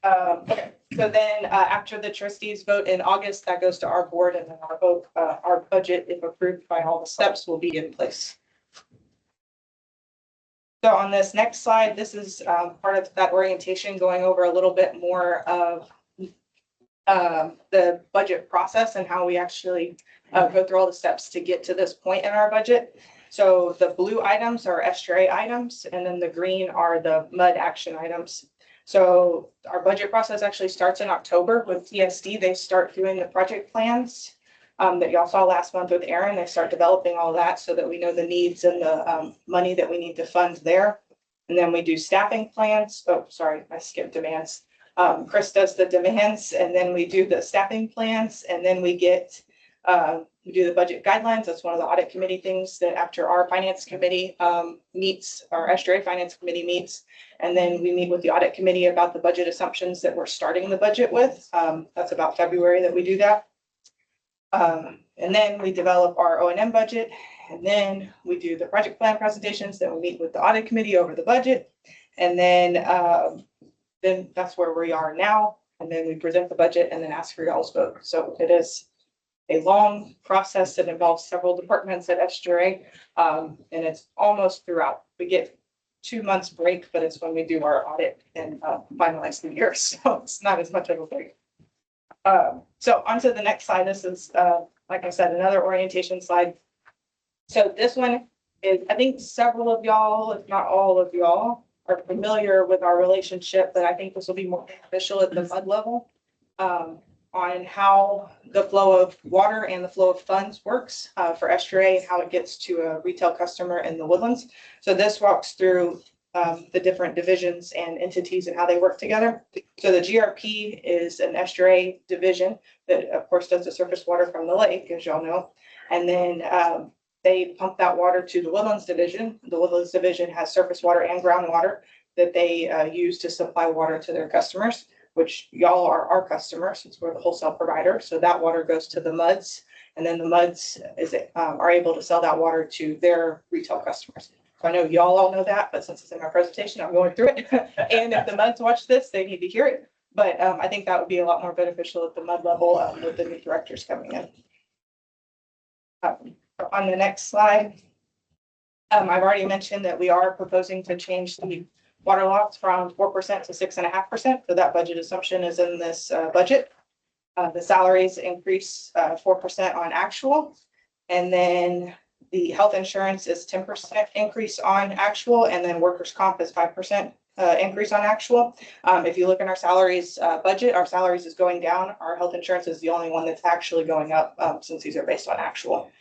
Okay, so then after the trustees vote in August, that goes to our board, and then our vote, our budget, if approved by all the steps, will be in place. So on this next slide, this is part of that orientation, going over a little bit more of the budget process and how we actually go through all the steps to get to this point in our budget. So the blue items are SRA items, and then the green are the MUD action items. So our budget process actually starts in October with TSD. They start doing the project plans that y'all saw last month with Aaron. They start developing all that so that we know the needs and the money that we need to fund there. And then we do staffing plans. Oh, sorry, I skipped demands. Chris does the demands, and then we do the staffing plans, and then we get we do the budget guidelines. That's one of the audit committee things that after our finance committee meets, our SRA finance committee meets, and then we meet with the audit committee about the budget assumptions that we're starting the budget with. That's about February that we do that. And then we develop our O&M budget, and then we do the project plan presentations. Then we meet with the audit committee over the budget, and then that's where we are now. And then we present the budget and then ask for y'all's vote. So it is a long process that involves several departments at SGRA, and it's almost throughout. We get 2 months break, but it's when we do our audit and finalize the year, so it's not as much of a break. So on to the next slide. This is, like I said, another orientation slide. So this one is, I think several of y'all, if not all of y'all, are familiar with our relationship, but I think this will be more beneficial at the MUD level on how the flow of water and the flow of funds works for SRA and how it gets to a retail customer in the Woodlands. So this walks through the different divisions and entities and how they work together. So the GRP is an SRA division that of course does the surface water from the lake, as y'all know. And then they pump that water to the Woodlands division. The Woodlands division has surface water and groundwater that they use to supply water to their customers, which y'all are our customers since we're the wholesale provider. So that water goes to the MUDs, and then the MUDs are able to sell that water to their retail customers. So I know y'all all know that, but since it's in my presentation, I'm going through it. And if the MUDs watch this, they need to hear it. But I think that would be a lot more beneficial at the MUD level with the new directors coming in. On the next slide, I've already mentioned that we are proposing to change the water lots from 4% to 6.5%. So that budget assumption is in this budget. The salaries increase 4% on actual, and then the health insurance is 10% increase on actual, and then workers' comp is 5% increase on actual. If you look in our salaries budget, our salaries is going down. Our health insurance is the only one that's actually going up since these are based on actual.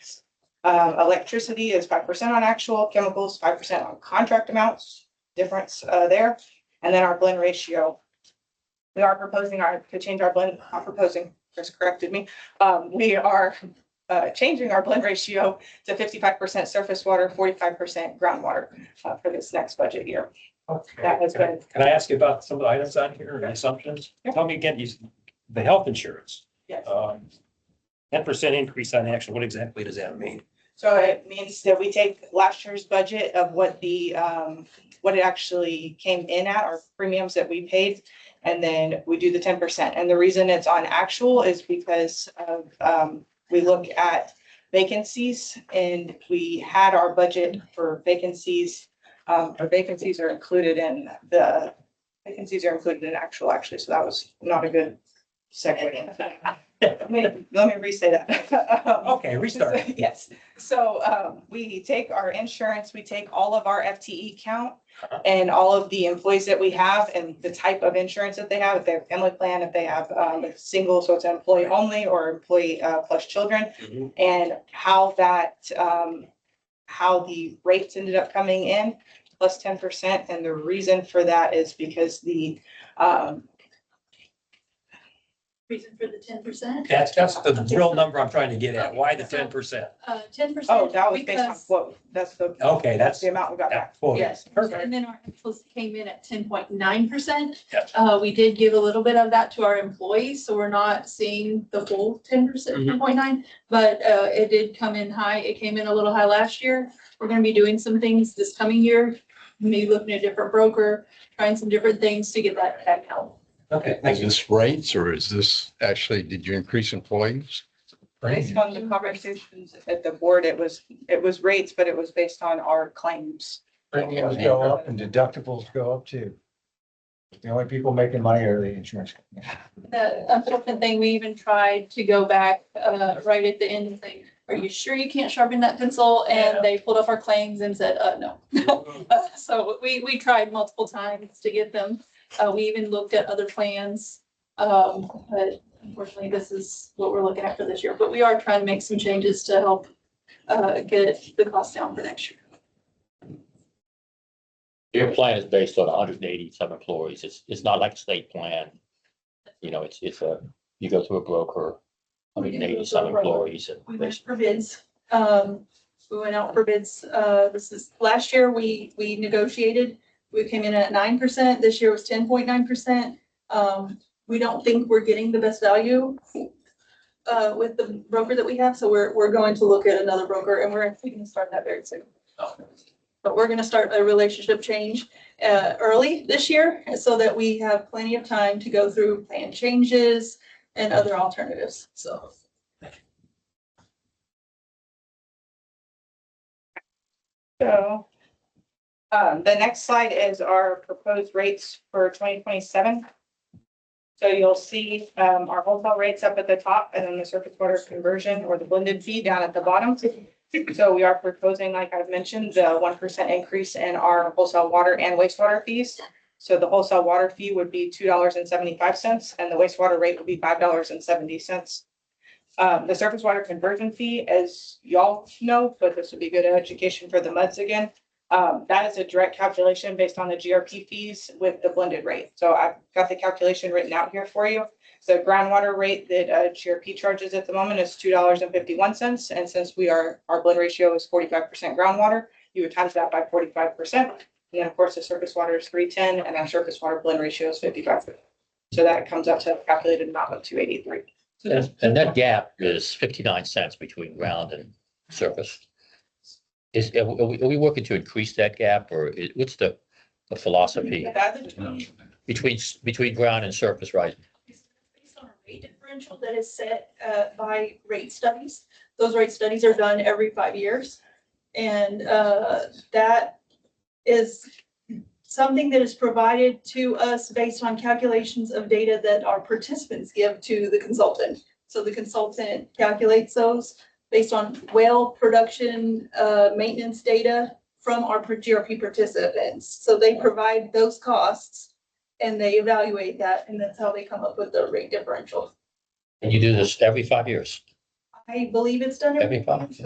Electricity is 5% on actual, chemicals 5% on contract amounts, difference there. And then our blend ratio, we are proposing to change our blend, not proposing, Chris corrected me. We are changing our blend ratio to 55% surface water, 45% groundwater for this next budget year. That has been. Can I ask you about some of the items on here and assumptions? Yeah. Tell me again, the health insurance. Yes. 10% increase on actual, what exactly does that mean? So it means that we take last year's budget of what what it actually came in at, our premiums that we paid, and then we do the 10%. And the reason it's on actual is because of, we look at vacancies, and we had our budget for vacancies. Our vacancies are included in actual, actually, so that was not a good segue. Let me re-say that. Okay, restart. Yes, so we take our insurance, we take all of our FTE count and all of the employees that we have and the type of insurance that they have, if they have family plan, if they have a single, so it's an employee only or employee plus children, and how that, how the rates ended up coming in plus 10%. And the reason for that is because the Reason for the 10%? That's the real number I'm trying to get at. Why the 10%? 10%. Oh, that was based on because- quote. That's the. Okay, that's the amount we got back. Cool. Yes, Perfect. and then our actuals came in at 10.9%. Yes. We did give a little bit of that to our employees, so we're not seeing the full 10%, 10.9, but it did come in high. It came in a little high last year. We're gonna be doing some things this coming year, maybe looking at a different broker, trying some different things to get that back out. Okay, Is this rates or is this actually, did you increase employees? Based on the conversations at the board, it was rates, but it was based on our claims. Premiums go up and deductibles go up too. The only people making money are the insurance companies. The unfortunate thing, we even tried to go back right at the end and say, are you sure you can't sharpen that pencil? And they pulled up our claims and said, no. So we tried multiple times to get them. We even looked at other plans. But unfortunately, this is what we're looking at for this year. But we are trying to make some changes to help get the cost down for next year. Your plan is based on 180 some employees. It's not like a state plan. You know, it's you go through a broker, 180 some employees. We went for bids. We went out for bids. This is last year we negotiated. We came in at 9%. This year was 10.9%. We don't think we're getting the best value with the broker that we have. So we're going to look at another broker, and we're actually going to start that very soon. But we're going to start a relationship change early this year so that we have plenty of time to go through plan changes and other alternatives. So. So the next slide is our proposed rates for 2027. So you'll see our wholesale rates up at the top and then the surface water conversion or the blended fee down at the bottom. So we are proposing, like I've mentioned, the 1% increase in our wholesale water and wastewater fees. So the wholesale water fee would be $2.75 and the wastewater rate would be $5.70. The surface water conversion fee, as y'all know, but this would be good education for the MUDs again. That is a direct calculation based on the GRP fees with the blended rate. So I've got the calculation written out here for you. So groundwater rate that GRP charges at the moment is $2.51. And since our blend ratio is 45% groundwater, you would times that by 45%. And then of course the surface water is 310 and our surface water blend ratio is 55%. So that comes up to a calculated amount of 283. And that gap is 59 cents between ground and surface. Are we working to increase that gap, or what's the philosophy between ground and surface, right? It's based on a rate differential that is set by rate studies. Those rate studies are done every 5 years. And that is something that is provided to us based on calculations of data that our participants give to the consultant. So the consultant calculates those based on well production maintenance data from our GRP participants. So they provide those costs and they evaluate that, and that's how they come up with the rate differential. And you do this every 5 years? I believe it's done Every 5?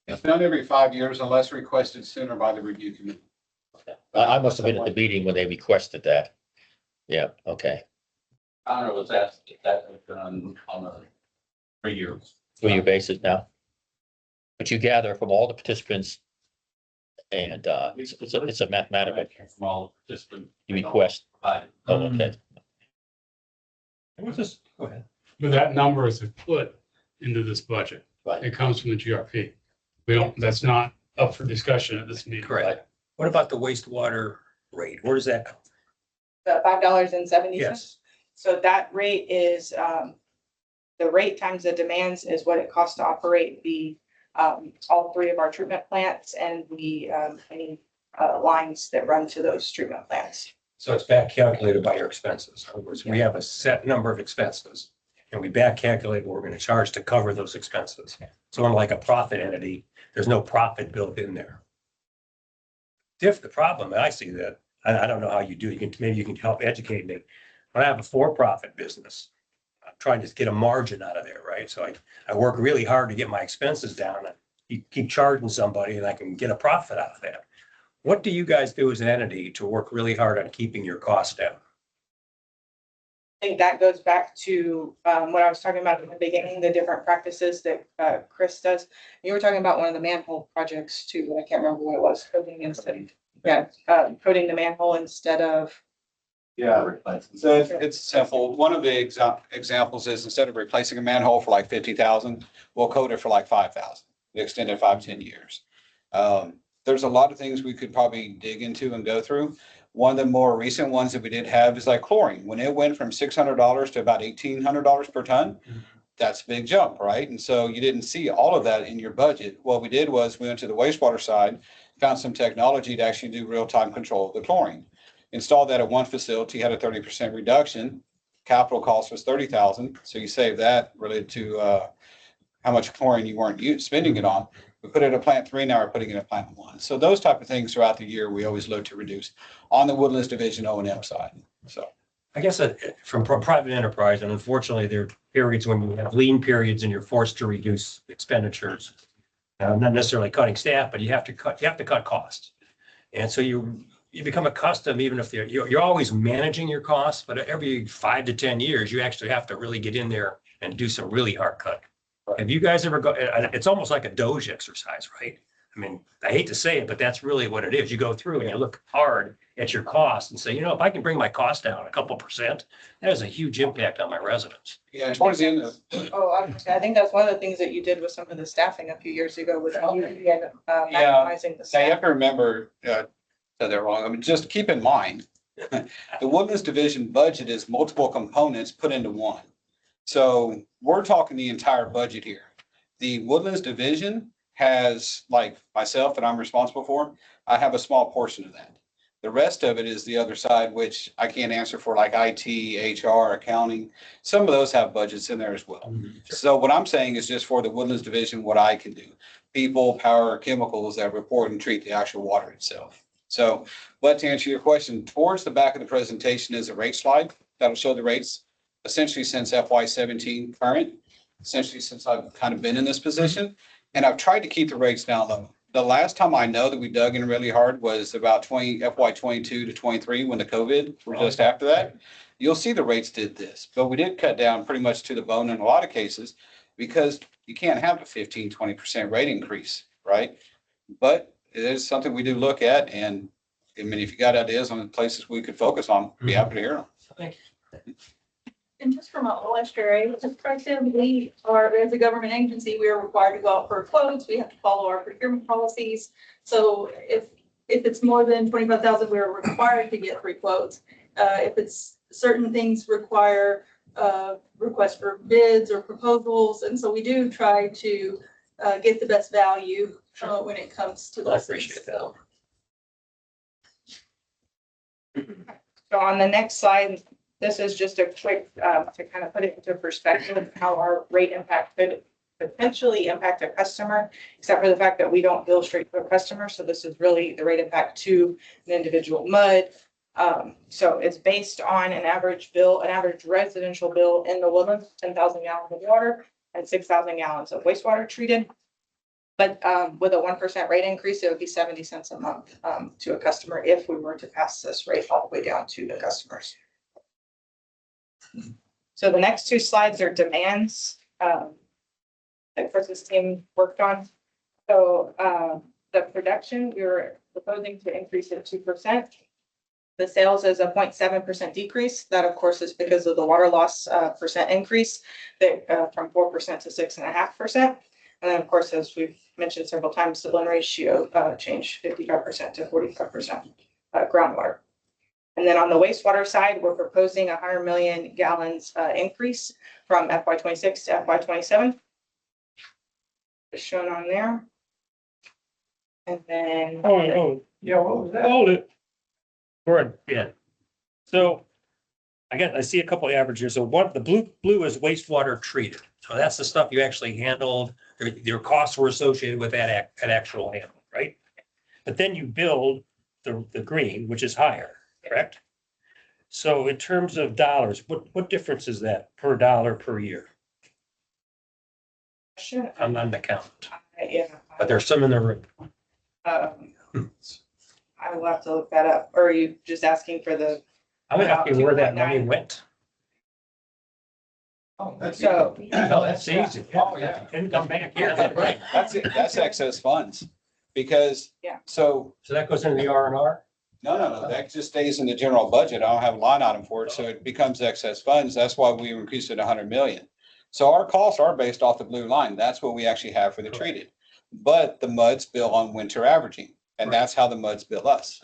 It's done every 5 years unless requested sooner by the review committee. I must have been at the meeting when they requested that. Yeah, okay. Connor was asked if that was done on a 3 year. 3-year basis now. But you gather from all the participants and it's a mathematical, From all participants. you request. Provided. Oh, okay. What's this? Go ahead. But that number is put into this budget. Right. It comes from the GRP. We don't, that's not up for discussion at this meeting. Correct. What about the wastewater rate? Where does that come? The $5.70. Yes. So that rate is, the rate times the demands is what it costs to operate the, all 3 of our treatment plants and the, any, lines that run to those treatment plants. So it's back calculated by your expenses. In other words, we have a set number of expenses and we back calculate what we're going to charge to cover those expenses. So unlike a profit entity, there's no profit built in there. The problem, and I see that, I don't know how you do, maybe you can help educate me. When I have a for-profit business, I'm trying to get a margin out of there, right? So I work really hard to get my expenses down. You keep charging somebody and I can get a profit out of that. What do you guys do as an entity to work really hard on keeping your costs down? I think that goes back to, what I was talking about in the beginning, the different practices that, Chris does. You were talking about one of the manhole projects too, I can't remember what it was, coating coating the manhole instead of. Yeah, so it's simple. One of the examples is instead of replacing a manhole for like 50,000, we'll coat it for like 5,000. We extended 5-10 years. There's a lot of things we could probably dig into and go through. One of the more recent ones that we did have is like chlorine. When it went from $600 to about $1,800 per ton, that's a big jump, right? And so you didn't see all of that in your budget. What we did was we went to the wastewater side, found some technology to actually do real-time control of the chlorine. Installed that at one facility, had a 30% reduction. Capital cost was 30,000. So you save that related to how much chlorine you weren't spending it on. We put it at plant 3, now we're putting it at plant 1. So those type of things throughout the year, we always look to reduce on the Woodlands Division O&M side. So I guess from private enterprise, and unfortunately, there are periods when you have lean periods and you're forced to reduce expenditures. Not necessarily cutting staff, but you have to cut costs. And so you become accustomed, even if you're always managing your costs, but every 5 to 10 years, you actually have to really get in there and do some really hard cutting. Have you guys ever it's almost like a Doge exercise, right? I mean, I hate to say it, but that's really what it is. You go through and you look hard at your costs and say, if I can bring my cost down a couple %, that has a huge impact on my residents. yeah, towards the end of. I think that's one of the things that you did with some of the staffing a few years ago with maximizing the Now you have staff. to remember, said that wrong. I mean, just keep in mind, the Woodlands Division budget is multiple components put into one. So we're talking the entire budget here. The Woodlands Division has, like myself that I'm responsible for, I have a small portion of that. The rest of it is the other side, which I can't answer for, like IT, HR, accounting. Some of those have budgets in there as well. So what I'm saying is just for the Woodlands Division, what I can do. People, power, chemicals that report and treat the actual water itself. So, but to answer your question, towards the back of the presentation is a rate slide that'll show the rates essentially since FY17 current, essentially since I've kind of been in this position. And I've tried to keep the rates down low. The last time I know that we dug in really hard was about FY22 to 23 when the COVID were just after that. You'll see the rates did this, but we did cut down pretty much to the bone in a lot of cases because you can't have a 15-20% rate increase, right? But it is something we do look at. And I mean, if you got ideas on the places we could focus on, be happy to hear them. Thank you. And just from an OSHA perspective, we are, as a government agency, we are required to go out for quotes. We have to follow our procurement policies. So if it's more than 25,000, we're required to get 3 quotes. If it's certain things require requests for bids or proposals. And so we do try to get the best value when it comes to those. I appreciate that. So on the next slide, this is just a quick, to kind of put it into perspective, how our rate impact could potentially impact a customer, except for the fact that we don't bill straight to a customer. So this is really the rate impact to an individual mud. So it's based on an average bill, an average residential bill in the Woodlands, 10,000 gallons of water and 6,000 gallons of wastewater treated. But with a 1% rate increase, it would be 70 cents a month to a customer if we were to pass this rate all the way down to the customers. So the next two slides are demands that Chris's team worked on. So the production, we were proposing to increase it 2%. The sales is a 0.7% decrease. That, of course, is because of the water loss percent increase that from 4% to 6.5%. And then, of course, as we've mentioned several times, the blend ratio changed 55% to 45% groundwater. And then on the wastewater side, we're proposing 100 million gallons increase from FY26 to FY27. Just shown on there. And then. Yeah, what was that? Hold it. Gordon, yeah. So I see a couple of averages. So one, the blue is wastewater treated. So that's the stuff you actually handled. Your costs were associated with that actual handling, right? But then you build the green, which is higher, correct? So in terms of dollars, what difference is that per dollar per year? Sure. I'm not an accountant, Yeah. but there's some in the room. I will have to look that up. Or are you just asking for the? I'm asking where that money went. Oh, that's So. No, that's easy. Oh, yeah. And come back here. Right, that's it, that's excess funds, because. Yeah. So, So that goes into the R&R? no, that just stays in the general budget, I don't have a line item for it, so it becomes excess funds, that's why we increased it 100 million. So our costs are based off the blue line, that's what we actually have for the treated. But the MUDs bill on winter averaging, and that's how the MUDs bill us.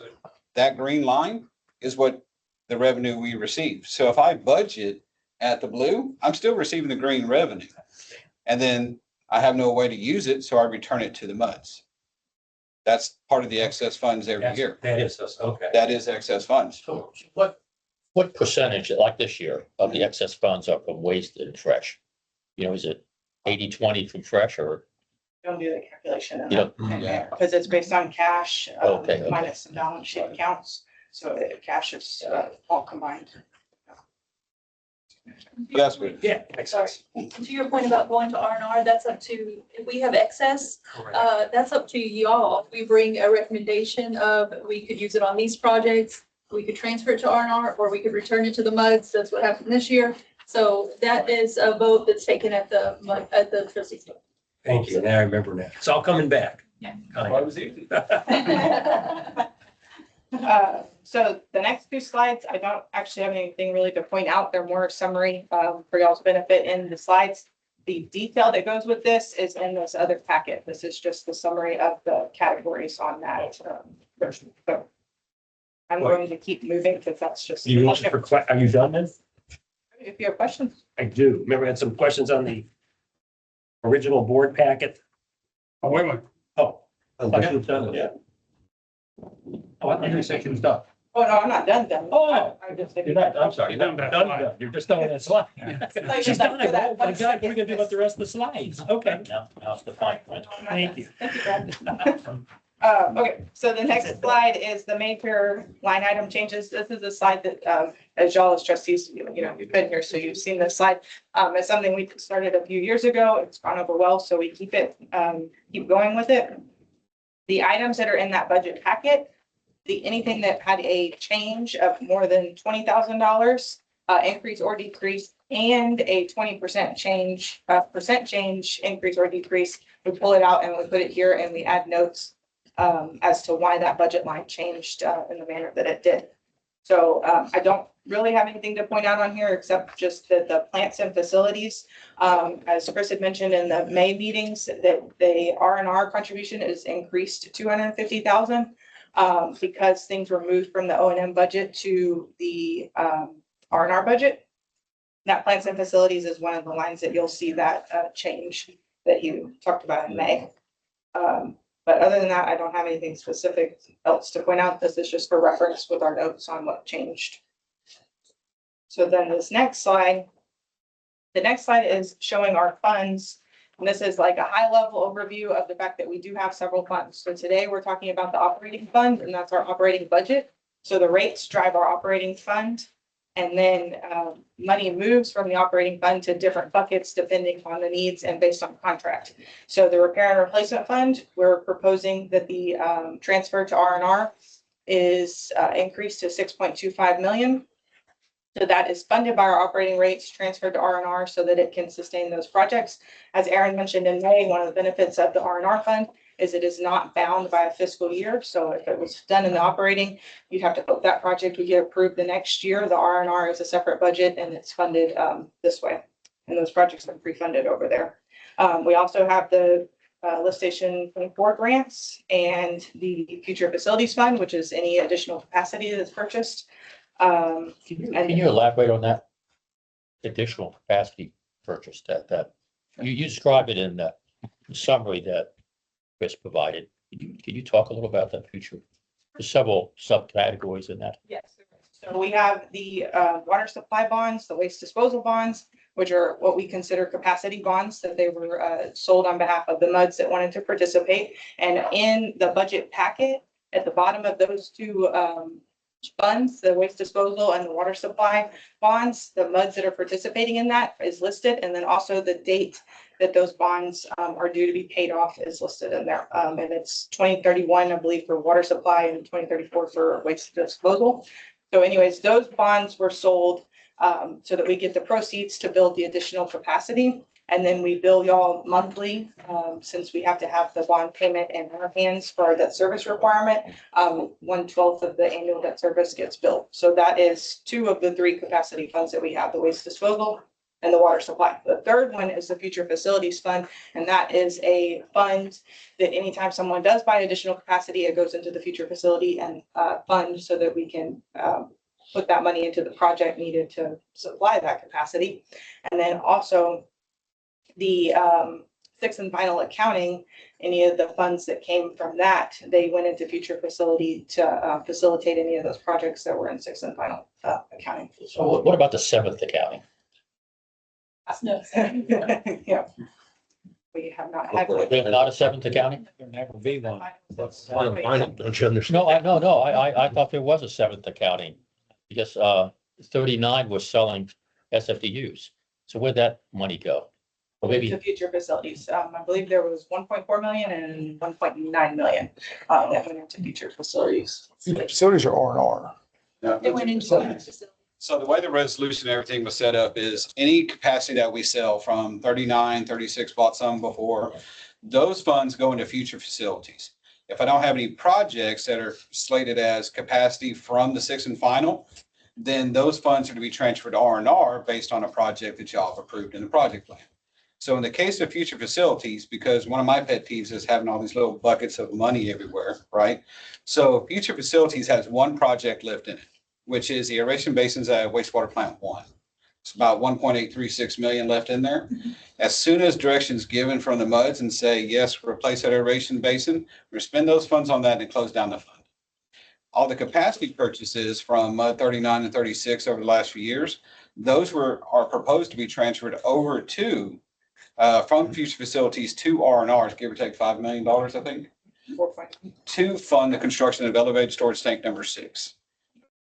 That green line is what the revenue we receive, so if I budget at the blue, I'm still receiving the green revenue. And then I have no way to use it, so I return it to the MUDs. That's part of the excess funds every year. That is, okay. That is excess funds. So what percentage, like this year, of the excess funds are from waste and fresh? You know, is it 80-20 from fresh or? Don't do the calculation in You that, because it's based on cash Okay. minus some balance sheet accounts. So cash is all combined. That's good. Yeah, makes sense. To your point about going to R&R, that's up to, if we have excess, Correct. that's up to y'all. If we bring a recommendation of, we could use it on these projects, we could transfer it to R&R, or we could return it to the MUDs. That's what happened this year. So that is a vote that's taken at the trustees. Thank you. Now I remember now. It's all coming back. Yeah. Kind Why of. was it? So the next two slides, I don't actually have anything really to point out. They're more summary for y'all's benefit in the slides. The detail that goes with this is in this other packet. This is just the summary of the categories on that. Version. So I'm going to keep moving because that's just. Are you done then? If you have questions. I do. Remember, I had some questions on the original board packet. Oh, wait a minute. Oh, Okay, we've done it. yeah. Oh, I thought you said you was done. Oh, no, I'm not done then. Oh. I just. You're not, I'm sorry, you're not done. You're just done with that slide. She's done. I go, oh my God, we're gonna do about the rest of the slides. Okay. Now it's the fine print. Thank you. Thank you, Brad. Okay, so the next slide is the major line item changes. This is a slide that, as y'all as trustees, you've been here, so you've seen this slide. It's something we started a few years ago. It's gone over well, so we keep going with it. The items that are in that budget packet, anything that had a change of more than $20,000, increase or decrease, and a 20% change, increase or decrease, we pull it out and we put it here and we add notes as to why that budget line changed in the manner that it did. So I don't really have anything to point out on here except just that the plants and facilities, as Chris had mentioned in the May meetings, that the R&R contribution is increased to 250,000 because things were moved from the O&M budget to the R&R budget. That plants and facilities is one of the lines that you'll see that change that you talked about in May. But other than that, I don't have anything specific else to point out. This is just for reference with our notes on what changed. So then this next slide, the next slide is showing our funds And this is like a high level overview of the fact that we do have several funds. So today we're talking about the operating fund, and that's our operating budget. So the rates drive our operating fund. And then money moves from the operating fund to different buckets depending on the needs and based on contract. So the repair and replacement fund, we're proposing that the transfer to R&R is increased to 6.25 million. So that is funded by our operating rates, transferred to R&R so that it can sustain those projects. As Aaron mentioned in May, one of the benefits of the R&R fund is it is not bound by a fiscal year. So if it was done in the operating, you'd have to hope that project would get approved the next year. The R&R is a separate budget and it's funded this way. And those projects are pre-funded over there. We also have the lift station 24 grants and the future facilities fund, which is any additional capacity that's purchased. Can you elaborate on that additional capacity purchase that you describe it in the summary that Chris provided? Can you talk a little about that future? There's several subcategories in that. Yes. So we have the water supply bonds, the waste disposal bonds, which are what we consider capacity bonds, that they were sold on behalf of the MUDs that wanted to participate. And in the budget packet, at the bottom of those two funds, the waste disposal and the water supply bonds, the MUDs that are participating in that is listed. And then also the date that those bonds are due to be paid off is listed in there. And it's 2031, I believe, for water supply and 2034 for waste disposal. So anyways, those bonds were sold so that we get the proceeds to build the additional capacity. And then we bill y'all monthly, since we have to have the bond payment in our hands for our debt service requirement. 1/12 of the annual debt service gets billed. So that is two of the three capacity funds that we have, the waste disposal and the water supply. The third one is the future facilities fund. And that is a fund that anytime someone does buy additional capacity, it goes into the future facility and fund so that we can put that money into the project needed to supply that capacity. And then also the sixth and final accounting, any of the funds that came from that, they went into future facility to facilitate any of those projects that were in sixth and final accounting. So what about the seventh accounting? No. Yeah. We have not had. There's not a seventh accounting? There'll never be one. Don't you understand? No, I thought there was a seventh accounting because 39 was selling SFDUs. So where'd that money go? Well, maybe To future facilities. I believe there was 1.4 million and 1.9 million that went into future facilities. Facilities are R&R. It went into the facility. So the way the resolution and everything was set up is any capacity that we sell from 39, 36, bought some before, those funds go into future facilities. If I don't have any projects that are slated as capacity from the sixth and final, then those funds are to be transferred to R&R based on a project that y'all have approved in the project plan. So in the case of future facilities, because one of my pet peeves is having all these little buckets of money everywhere, right? So future facilities has one project left in it, which is the aeration basins at wastewater plant 1. It's about 1.836 million left in there. As soon as directions given from the MUDs and say, yes, replace that aeration basin, we spend those funds on that and close down the fund. All the capacity purchases from MUD 39 and 36 over the last few years, those are proposed to be transferred over to from future facilities to R&Rs, give or take $5 million, I think, to fund the construction of elevated storage tank number 6.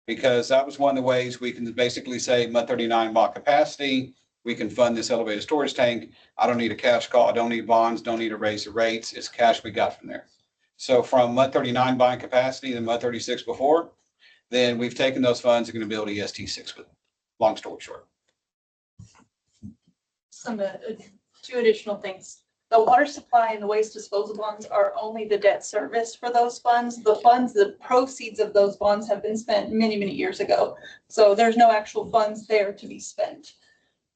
Because that was one of the ways we can basically say MUD 39 bought capacity, we can fund this elevated storage tank. I don't need a cash call, I don't need bonds, don't need to raise the rates, it's cash we got from there. So from MUD 39 buying capacity and MUD 36 before, then we've taken those funds and going to build EST 6 with them. Long story short. Some two additional things. The water supply and the waste disposal bonds are only the debt service for those funds. The proceeds of those bonds have been spent many, many years ago. So there's no actual funds there to be spent.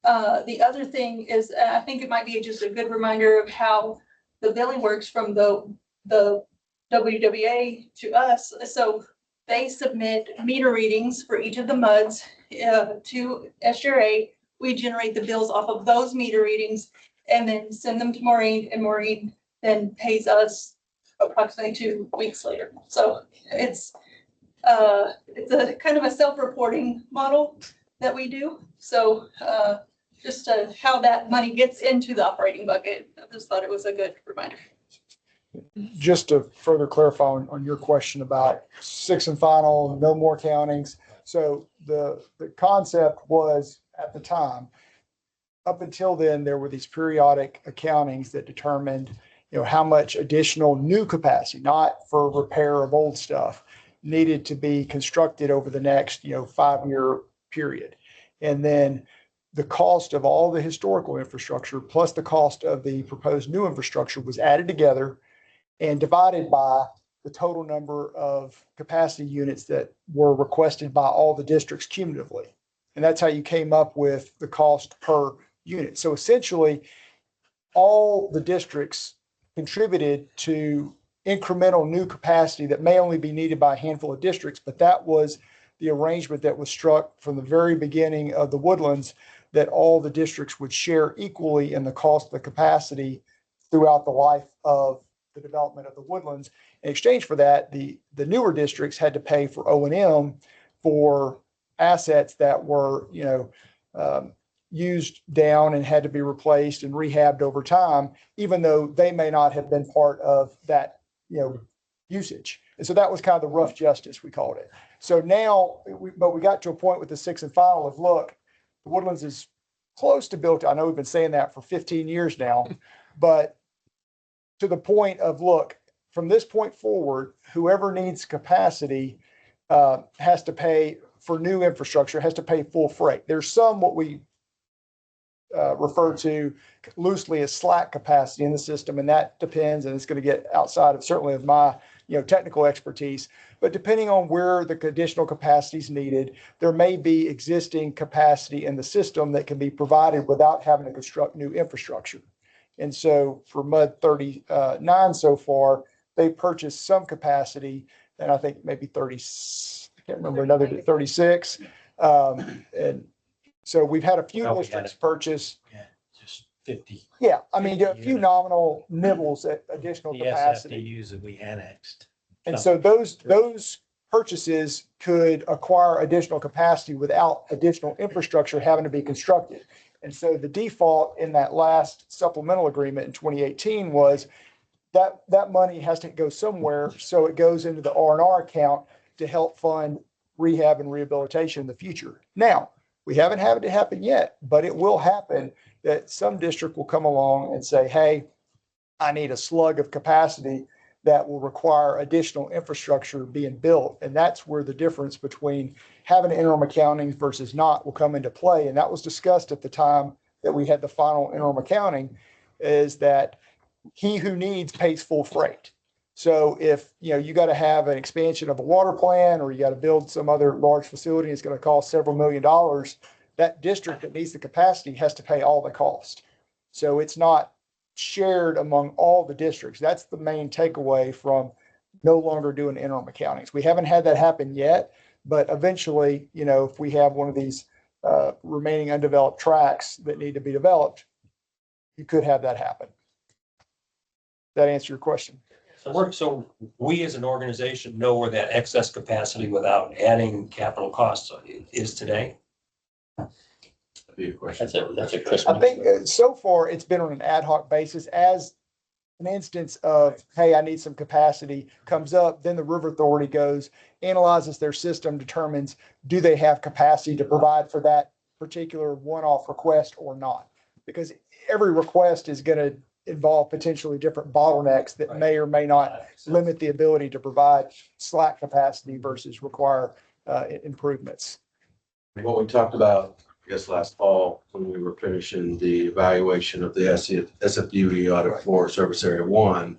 The other thing is, I think it might be just a good reminder of how the billing works from the WWA to us. So they submit meter readings for each of the MUDs to SGRA. We generate the bills off of those meter readings and then send them to Maureen, and Maureen then pays us approximately 2 weeks later. So it's a kind of a self-reporting model that we do. So just how that money gets into the operating bucket. I just thought it was a good reminder. Just to further clarify on your question about sixth and final, no more countings. So the concept was at the time, up until then, there were these periodic accountings that determined, how much additional new capacity, not for repair of old stuff, needed to be constructed over the next, 5-year period. And then the cost of all the historical infrastructure plus the cost of the proposed new infrastructure was added together and divided by the total number of capacity units that were requested by all the districts cumulatively. And that's how you came up with the cost per unit. So essentially, all the districts contributed to incremental new capacity that may only be needed by a handful of districts, but that was the arrangement that was struck from the very beginning of the Woodlands, that all the districts would share equally in the cost of the capacity throughout the life of the development of the Woodlands. In exchange for that, the newer districts had to pay for O&M for assets that were, used down and had to be replaced and rehabbed over time, even though they may not have been part of that, usage. And so that was kind of the rough justice, we called it. So now, we got to a point with the sixth and final of, look, the Woodlands is close to built. I know we've been saying that for 15 years now, but to the point of, look, from this point forward, whoever needs capacity has to pay for new infrastructure, has to pay full freight. There's some what we refer to loosely as slack capacity in the system, and that depends, and it's going to get outside of certainly of my technical expertise. But depending on where the additional capacity is needed, there may be existing capacity in the system that can be provided without having to construct new infrastructure. And so for MUD 39 so far, they purchased some capacity, and I think maybe 30, I can't remember, another 36. And so we've had a few districts purchase. Yeah, just 50. Yeah, I mean, a few nominal nibbles at additional The capacity. SFDUs that we annexed. And so those purchases could acquire additional capacity without additional infrastructure having to be constructed. And so the default in that last supplemental agreement in 2018 was that money has to go somewhere. So it goes into the R&R account to help fund rehab and rehabilitation in the future. Now, we haven't had it happen yet, but it will happen that some district will come along and say, hey, I need a slug of capacity that will require additional infrastructure being built. And that's where the difference between having interim accounting versus not will come into play. And that was discussed at the time that we had the final interim accounting, is that he who needs pays full freight. So if, you got to have an expansion of a water plant, or you got to build some other large facility, it's going to cost several $1 million, that district that needs the capacity has to pay all the cost. So it's not shared among all the districts. That's the main takeaway from no longer doing interim accountings. We haven't had that happen yet, but eventually, if we have one of these remaining undeveloped tracts that need to be developed, you could have that happen. That answer your question? So we as an organization know where that excess capacity without adding capital costs is today? That'd be a question. That's a Chris. I think so far it's been on an ad hoc basis. As an instance of, hey, I need some capacity comes up, then the River Authority goes, analyzes their system, determines, do they have capacity to provide for that particular one-off request or not? Because every request is going to involve potentially different bottlenecks that may or may not limit the ability to provide slack capacity versus require improvements. What we talked about, I guess, last fall, when we were finishing the evaluation of the SFDUE audit for Service Area 1,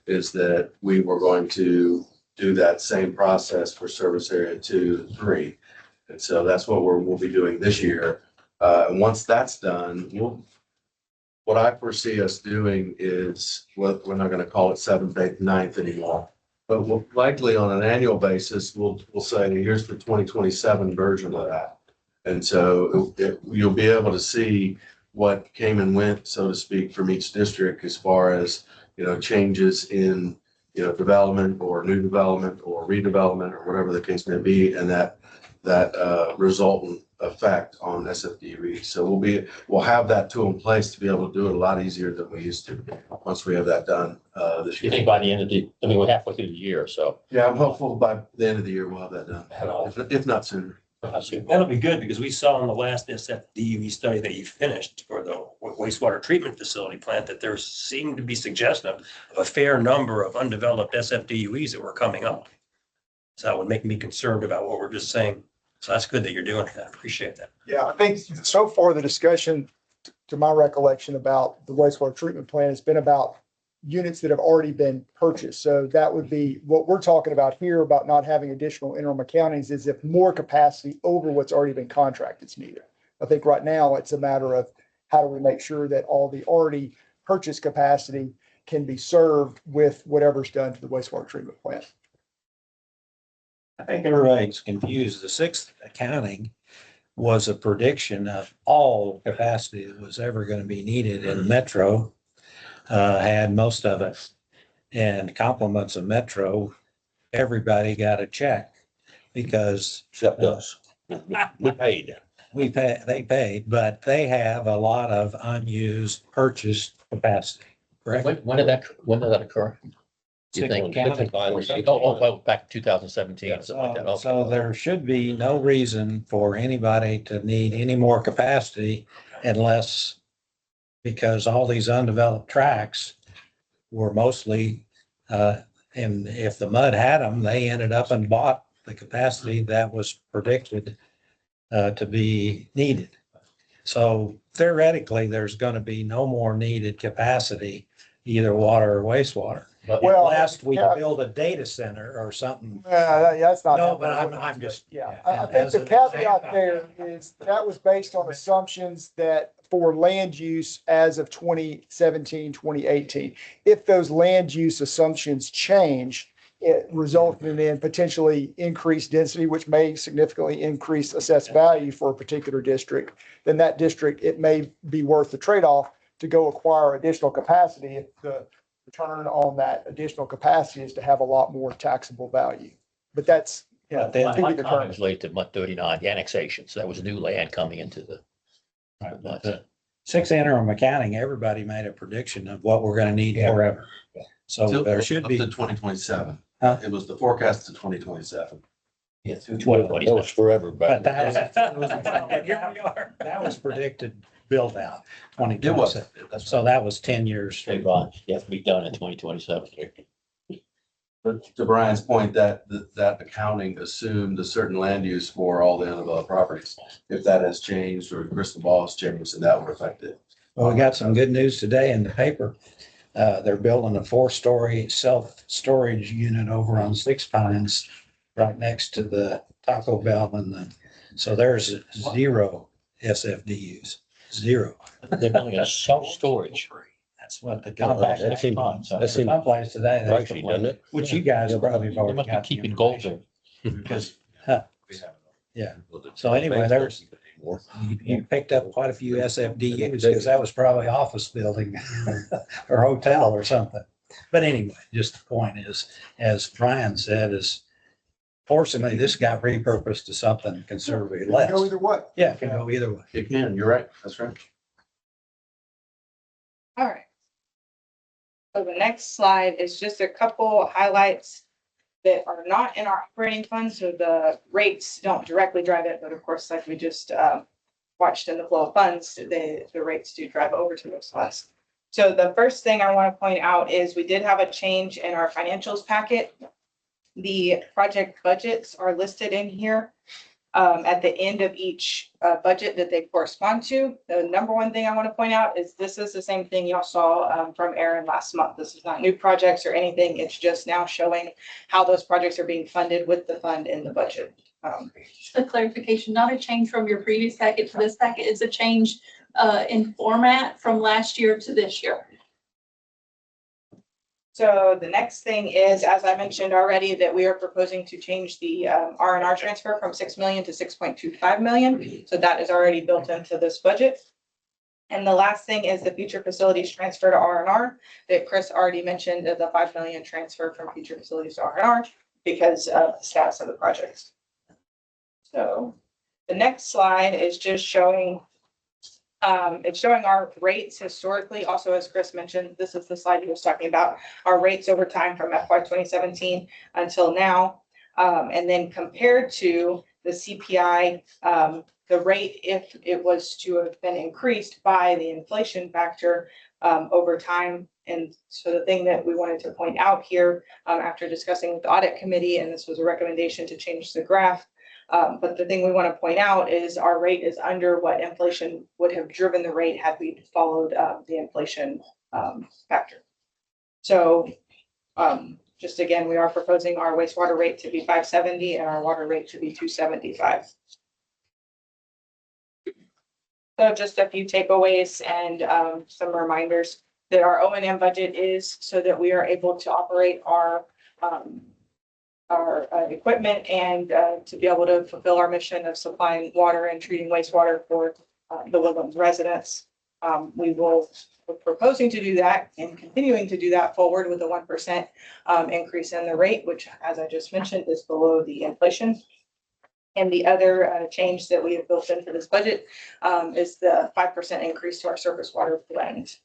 is that we were going to do that same process for Service Area 2 and 3. And so that's what we'll be doing this year. And once that's done, what I foresee us doing is, we're not going to call it 7th, 8th, 9th anymore, but we'll likely on an annual basis, we'll say, here's the 2027 version of that. And so you'll be able to see what came and went, so to speak, from each district as far as, changes in, development or new development or redevelopment or whatever the case may be. And that that resultant effect on SFDUE. So we'll have that tool in place to be able to do it a lot easier than we used to, once we have that done this You year. think by the end of we're halfway through the year, so. Yeah, I'm hopeful by the end of the year we'll have that done, if not sooner. That'll be good because we saw in the last SFDUE study that you finished for the wastewater treatment facility plant that there seemed to be suggestion of a fair number of undeveloped SFDUEs that were coming up. So that would make me concerned about what we're just saying. So that's good that you're doing that. I appreciate that. Yeah, I think so far the discussion, to my recollection about the wastewater treatment plant has been about units that have already been purchased. So that would be what we're talking about here about not having additional interim accountings is if more capacity over what's already been contracted is needed. I think right now it's a matter of how do we make sure that all the already purchased capacity can be served with whatever's done to the wastewater treatment plant. I think everybody's confused. The sixth accounting was a prediction of all capacity that was ever going to be needed in Metro. Had most of it. And compliments of Metro, everybody got a check because Except us. We paid. they paid, but they have a lot of unused purchased capacity, correct? When did that occur? You Sixth think? accounting. Well, back in 2017, something like that. Okay. So there should be no reason for anybody to need any more capacity unless, because all these undeveloped tracks were mostly, and if the mud had them, they ended up and bought the capacity that was predicted to be needed. So theoretically, there's going to be no more needed capacity, either water or wastewater. Well, Unless we yeah. build a data center or something. That's not. No, but I'm just. Yeah, I think the caveat there is that was based on assumptions that for land use as of 2017, 2018. If those land use assumptions change, it resulted in potentially increased density, which may significantly increase assessed value for a particular district, then that district, it may be worth the trade-off to go acquire additional capacity if the return on that additional capacity is to have a lot more taxable value. But that's, My to be comment determined. was related to MUT 39, the annexation. So that was new land coming into the. The sixth interim accounting, everybody made a prediction of what we're gonna need forever. So there should be. Up to 2027. Huh? It was the forecast to 2027. Yeah, through That 2020. was forever But back. that was predicted build out It 2027. was. So that was 10 years. Straight line. You have to be done in 2027. But to Brian's point, that accounting assumed a certain land use for all the undeveloped properties. If that has changed or crystal ball has changed, then that would affect it. Well, we got some good news today in the paper. They're building a 4-story self-storage unit over on Six Pines, right next to the Taco Bell so there's 0 SFDUs, 0. They're building a self-storage. That's what the That compact. seems- that seems Someplace today. they- pricey, doesn't it? Which you guys probably have They already must be got. the keeping gold information. there. Because, yeah. So anyway, there's, you picked up quite a few SFDUs because that was probably office building or hotel or something. But anyway, just the point is, as Brian said, is fortunately this got repurposed to something considerably less. Go either way. Yeah, it can go either way. It can, you're right. That's right. All right. So the next slide is just a couple highlights that are not in our operating fund. So the rates don't directly drive it, but of course, like we just watched in the flow of funds, the rates do drive over to those funds. So the first thing I want to point out is we did have a change in our financials packet. The project budgets are listed in here at the end of each budget that they correspond to. The number one thing I want to point out is this is the same thing y'all saw from Aaron last month. This is not new projects or anything. It's just now showing how those projects are being funded with the fund in the budget. Just a clarification, not a change from your previous packet to this packet. It's a change in format from last year to this year. So the next thing is, as I mentioned already, that we are proposing to change the R&R transfer from 6 million to 6.25 million. So that is already built into this budget. And the last thing is the future facilities transfer to R&R that Chris already mentioned, the 5 million transfer from future facilities to R&R because of the status of the projects. So the next slide is just showing, it's showing our rates historically. Also, as Chris mentioned, this is the slide he was talking about, our rates over time from FY 2017 until now. And then compared to the CPI, the rate, if it was to have been increased by the inflation factor over time. And so the thing that we wanted to point out here, after discussing with the audit committee, and this was a recommendation to change the graph, but the thing we want to point out is our rate is under what inflation would have driven the rate had we followed the inflation factor. So just again, we are proposing our wastewater rate to be 570 and our water rate to be 275. So just a few takeaways and some reminders that our O&M budget is so that we are able to operate our equipment and to be able to fulfill our mission of supplying water and treating wastewater for the Woodlands residents. We're proposing to do that and continuing to do that forward with a 1% increase in the rate, which, as I just mentioned, is below the inflation. And the other change that we have built into this budget is the 5% increase to our surface water blend.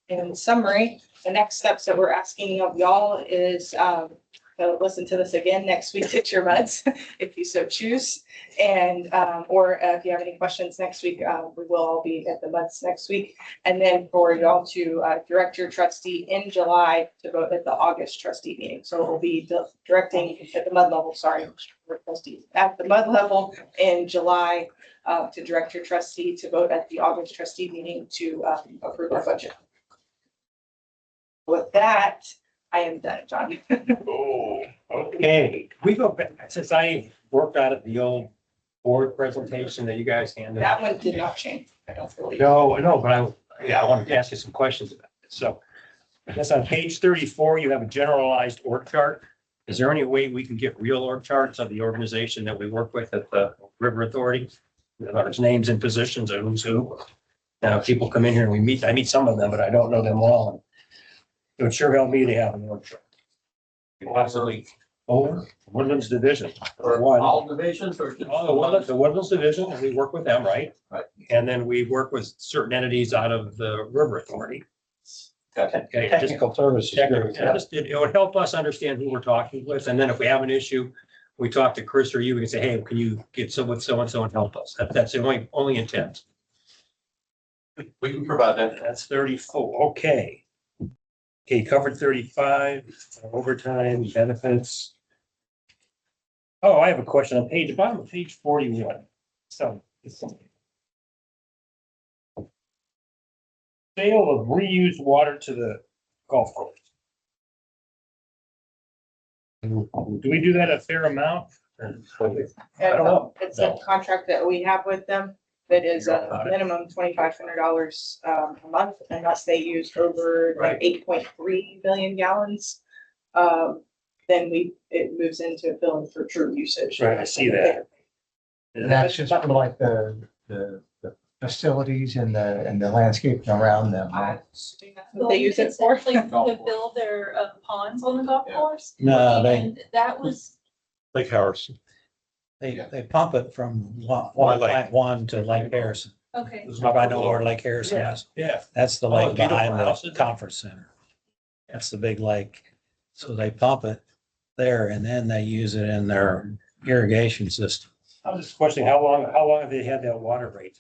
In summary, the next steps that we're asking of y'all is to listen to this again next week at your MUDs, if you so choose. And or if you have any questions next week, we will all be at the MUDs next week. And then for y'all to direct your trustee in July to vote at the August trustee meeting. So we'll be directing at the MUD level, sorry, trustees at the MUD level in July to direct your trustee to vote at the August trustee meeting to approve our budget. With that, I am done, John. Oh, okay. We go back, since I worked out at the old board presentation that you guys handed. That one did not change. I don't believe. No, but I wanted to ask you some questions about this. So I guess on page 34, you have a generalized org chart. Is there any way we can get real org charts of the organization that we work with at the River Authority? There's names and positions and who's who. Now, people come in here and I meet some of them, but I don't know them all. It would sure help me to have an org chart. Possibly Woodlands Division. All divisions or? The Woodlands Division, and we work with them, right? Right. And then we work with certain entities out of the River Authority. Okay. Technical services. It would help us understand who we're talking with, and then if we have an issue, we talk to Chris or you, we can say, hey, can you get so and so and help us? That's the only intent. We can provide that. That's 34, okay. Okay, covered 35, overtime, benefits. Oh, I have a question on bottom of page 41. So. Sale of reused water to the golf course. Do we do that a fair amount? I don't know. It's a contract that we have with them that is a minimum $2,500 a month unless they use over like 8.3 billion gallons. Then it moves into billing for true usage. Right, I see that. And that's just for like the facilities and the landscape around them, right? What they use it for. Like to build their ponds on the golf course. No, And that was, Lake Harrison. they pump it from Plant 1 to Lake Harrison. okay. If I know where Lake Harrison is. Yeah. That's the Oh, lake beautiful behind the houses. conference center. That's the big lake. So they pump it there and then they use it in their irrigation system. I was just questioning how long have they had that water rate?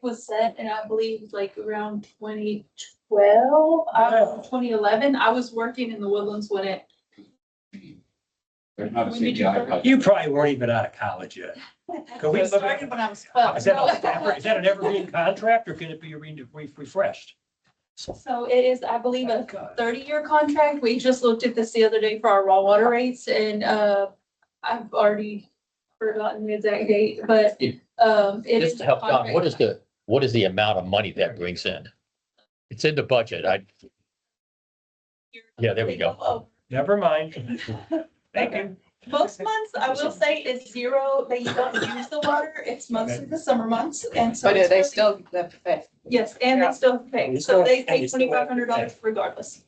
Was set, and I believe like around 2012, 2011, I was working in the Woodlands when it. When did you start? You probably weren't even out of college yet. Can we I look started at- when I was 12. Is that an evergreen contract or can it be refreshed? So it is, I believe, a 30-year contract. We just looked at this the other day for our raw water rates, and I've already forgotten the exact date, but it is. Just to help John, what is the amount of money that brings in? It's in the budget. Yeah, there we go. Never mind. Thank you. Most months, I will say, is zero, that you don't use the water. It's mostly the summer months, and so. But it's they really- still have to pay. Yes, and they still pay, And you so still- they and pay you still have to $2,500 regardless.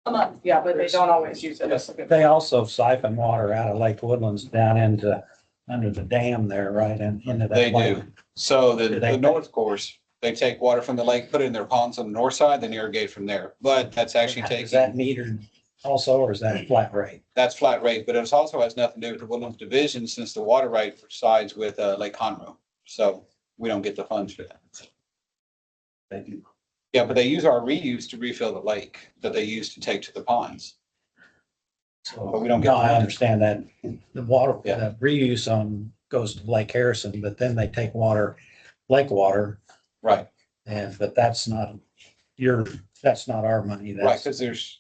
a month. Yeah, but they don't always use it. They also siphon water out of Lake Woodlands down into, under the dam there, right, and into that. They lake. do. So the, Do they- the north course, they take water from the lake, put it in their ponds on the north side, then irrigate from there. But that's actually Is that taking, metered also, or is that a flat rate? that's flat rate, but it also has nothing to do with the Woodlands Division since the water right resides with Lake Conroe. So we don't get the funds for that. They do. Yeah, but they use our reuse to refill the lake that they use to take to the ponds. But we don't get. No, I understand that. The water, Yeah. the reuse on goes to Lake Harrison, but then they take water, lake water, Right, but that's not that's not our money. right, That's because there's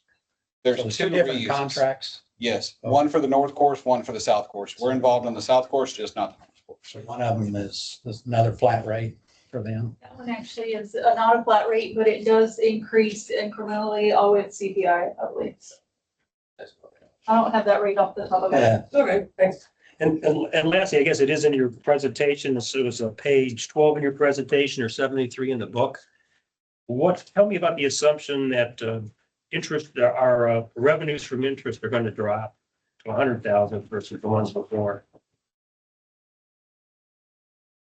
so two different reuses. contracts. Yes, one for the north course, one for the south course. We're involved in the south course, just not the north course. So one of them is another flat rate for them. That one actually is not a flat rate, but it does increase incrementally, all with CPI, I believe. I don't have that rate off the top of my head. Yeah. Okay, thanks. And lastly, I guess it is in your presentation, so it's a page 12 in your presentation or 73 in the book. Tell me about the assumption that our revenues from interest are going to drop to 100,000 versus the ones before.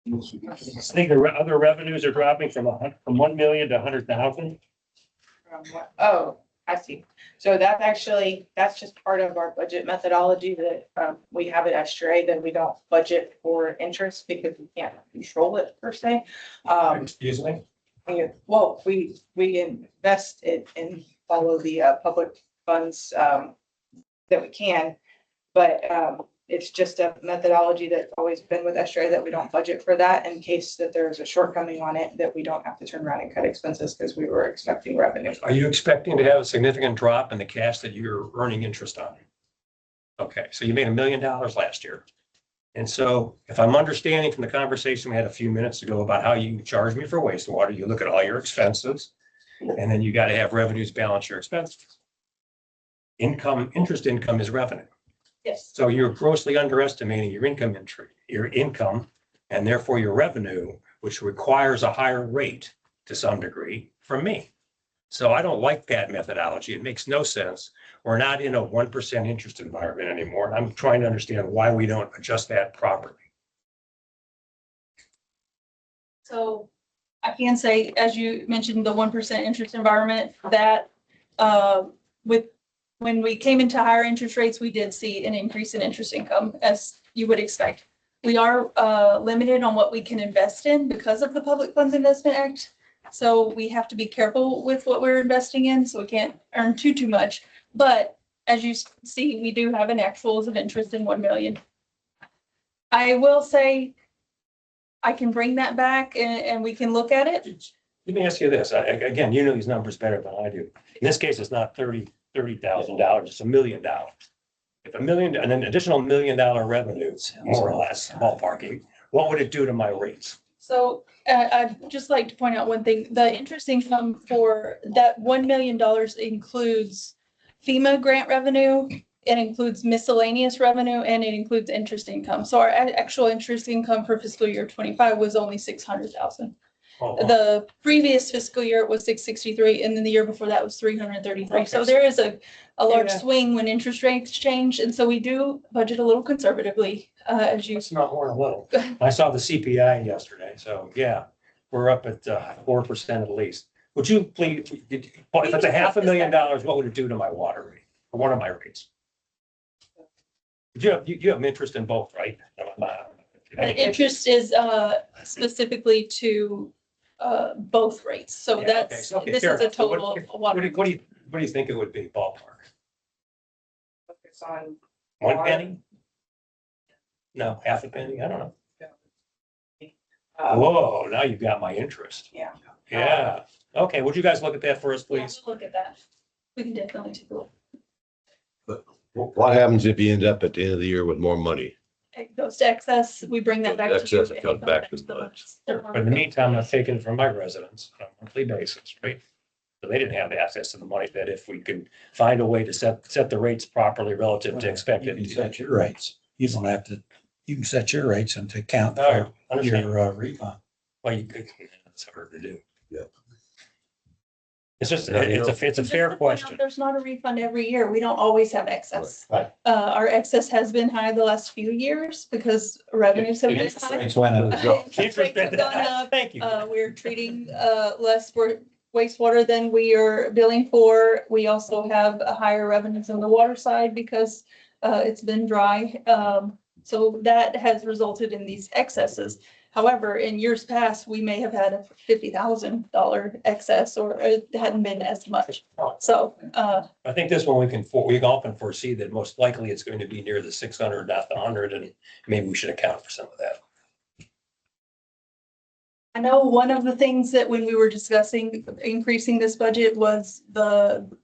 I think the other revenues are dropping from 1 million to 100,000. Oh, I see. So that's just part of our budget methodology that we have at Estuary, that we don't budget for interest because we can't control it per se. Excuse me? Well, we invest it and follow the public funds that we can. But it's just a methodology that's always been with Estuary, that we don't budget for that in case that there's a shortcoming on it, that we don't have to turn around and cut expenses because we were expecting revenue. Are you expecting to have a significant drop in the cash that you're earning interest on? Okay, so you made $1 million last year. And so if I'm understanding from the conversation we had a few minutes ago about how you charge me for wastewater, you look at all your expenses, and then you got to have revenues balance your expenses. Interest income is revenue. Yes. So you're grossly underestimating your income, and therefore your revenue, which requires a higher rate to some degree from me. So I don't like that methodology. It makes no sense. We're not in a 1% interest environment anymore. And I'm trying to understand why we don't adjust that properly. So I can say, as you mentioned, the 1% interest environment, that when we came into higher interest rates, we did see an increase in interest income, as you would expect. We are limited on what we can invest in because of the Public Funds Investment Act. So we have to be careful with what we're investing in, so we can't earn too much. But as you see, we do have an actuals of interest in 1 million. I will say, I can bring that back and we can look at it. Let me ask you this. Again, you know these numbers better than I do. In this case, it's not $30,000, it's $1 million. If an additional $1 million revenue, more or less, ballparking, what would it do to my rates? So I'd just like to point out one thing. The interest income for that $1 million includes FEMA grant revenue, it includes miscellaneous revenue, and it includes interest income. So our actual interest income for fiscal year 25 was only 600,000. The previous fiscal year was 663, and then the year before that was 333. So there is a large swing when interest rates change, and so we do budget a little conservatively, as you. It's not more than a little. I saw the CPI yesterday, so yeah, we're up at 4% at least. Would you please, if it's $500,000, what would it do to my water rate, or one of my rates? You have interest in both, right? The interest is specifically to both rates. So Yeah, that's, okay, this fair is a enough. So total. What do you think it would be ballpark? Focus on 1 penny? No, half a penny? I don't know. Whoa, now you've got my interest. Yeah. Yeah. Okay, would you guys look at that for us, please? We'll look at that. We can definitely take a look. What happens if you end up at the end of the year with more money? It goes to excess, we bring that back to you. Excess, it comes back to the budget. But in the meantime, I'm taking it from my residents on a monthly basis, right? So they didn't have access to the money that if we could find a way to set the rates properly relative to You expected. can set your rates. You don't have to, you can set your rates and to account All right, for understand. your refund. Well, you could, that's hard to do. Yeah. It's just, No, you it's a fair question. There's not a refund every year. We don't always have excess. Right. Our excess has been high the last few years because revenues have been high. Rates went up. Interest rates have gone up. Thank you. We're treating less for wastewater than we are billing for. We also have a higher revenues on the water side because it's been dry. So that has resulted in these excesses. However, in years past, we may have had a $50,000 excess or it hadn't been as much. So I think this one we often foresee that most likely it's going to be near the 600, not the 100, and maybe we should account for some of that. I know one of the things that when we were discussing increasing this budget was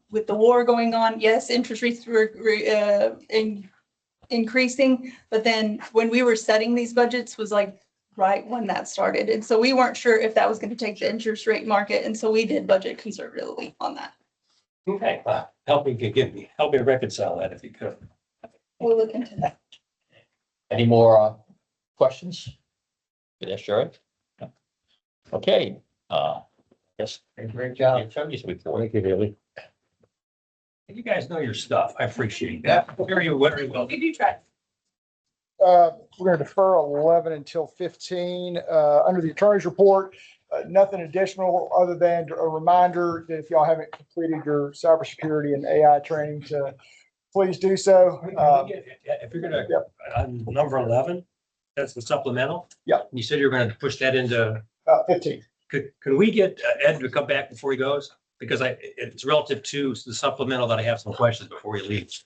with the war going on, yes, interest rates were increasing, but then when we were setting these budgets was like right when that started. And so we weren't sure if that was going to take the interest rate market. And so we did budget conservatively on that. Okay, help me reconcile that if you could. We'll look into that. Any more questions? Yes, sure. Okay, yes. Great job. Attorney's report. Thank you, Haley. You guys know your stuff. I appreciate that. Very well. We do try. We're going to defer 11 until 15. Under the attorney's report, nothing additional other than a reminder that if y'all haven't completed your cybersecurity and AI training to please do so. If you're gonna, on number 11, that's the supplemental? Yeah. You said you're gonna push that into, 15. Can we get Ed to come back before he goes? Because it's relative to the supplemental that I have some questions before he leaves.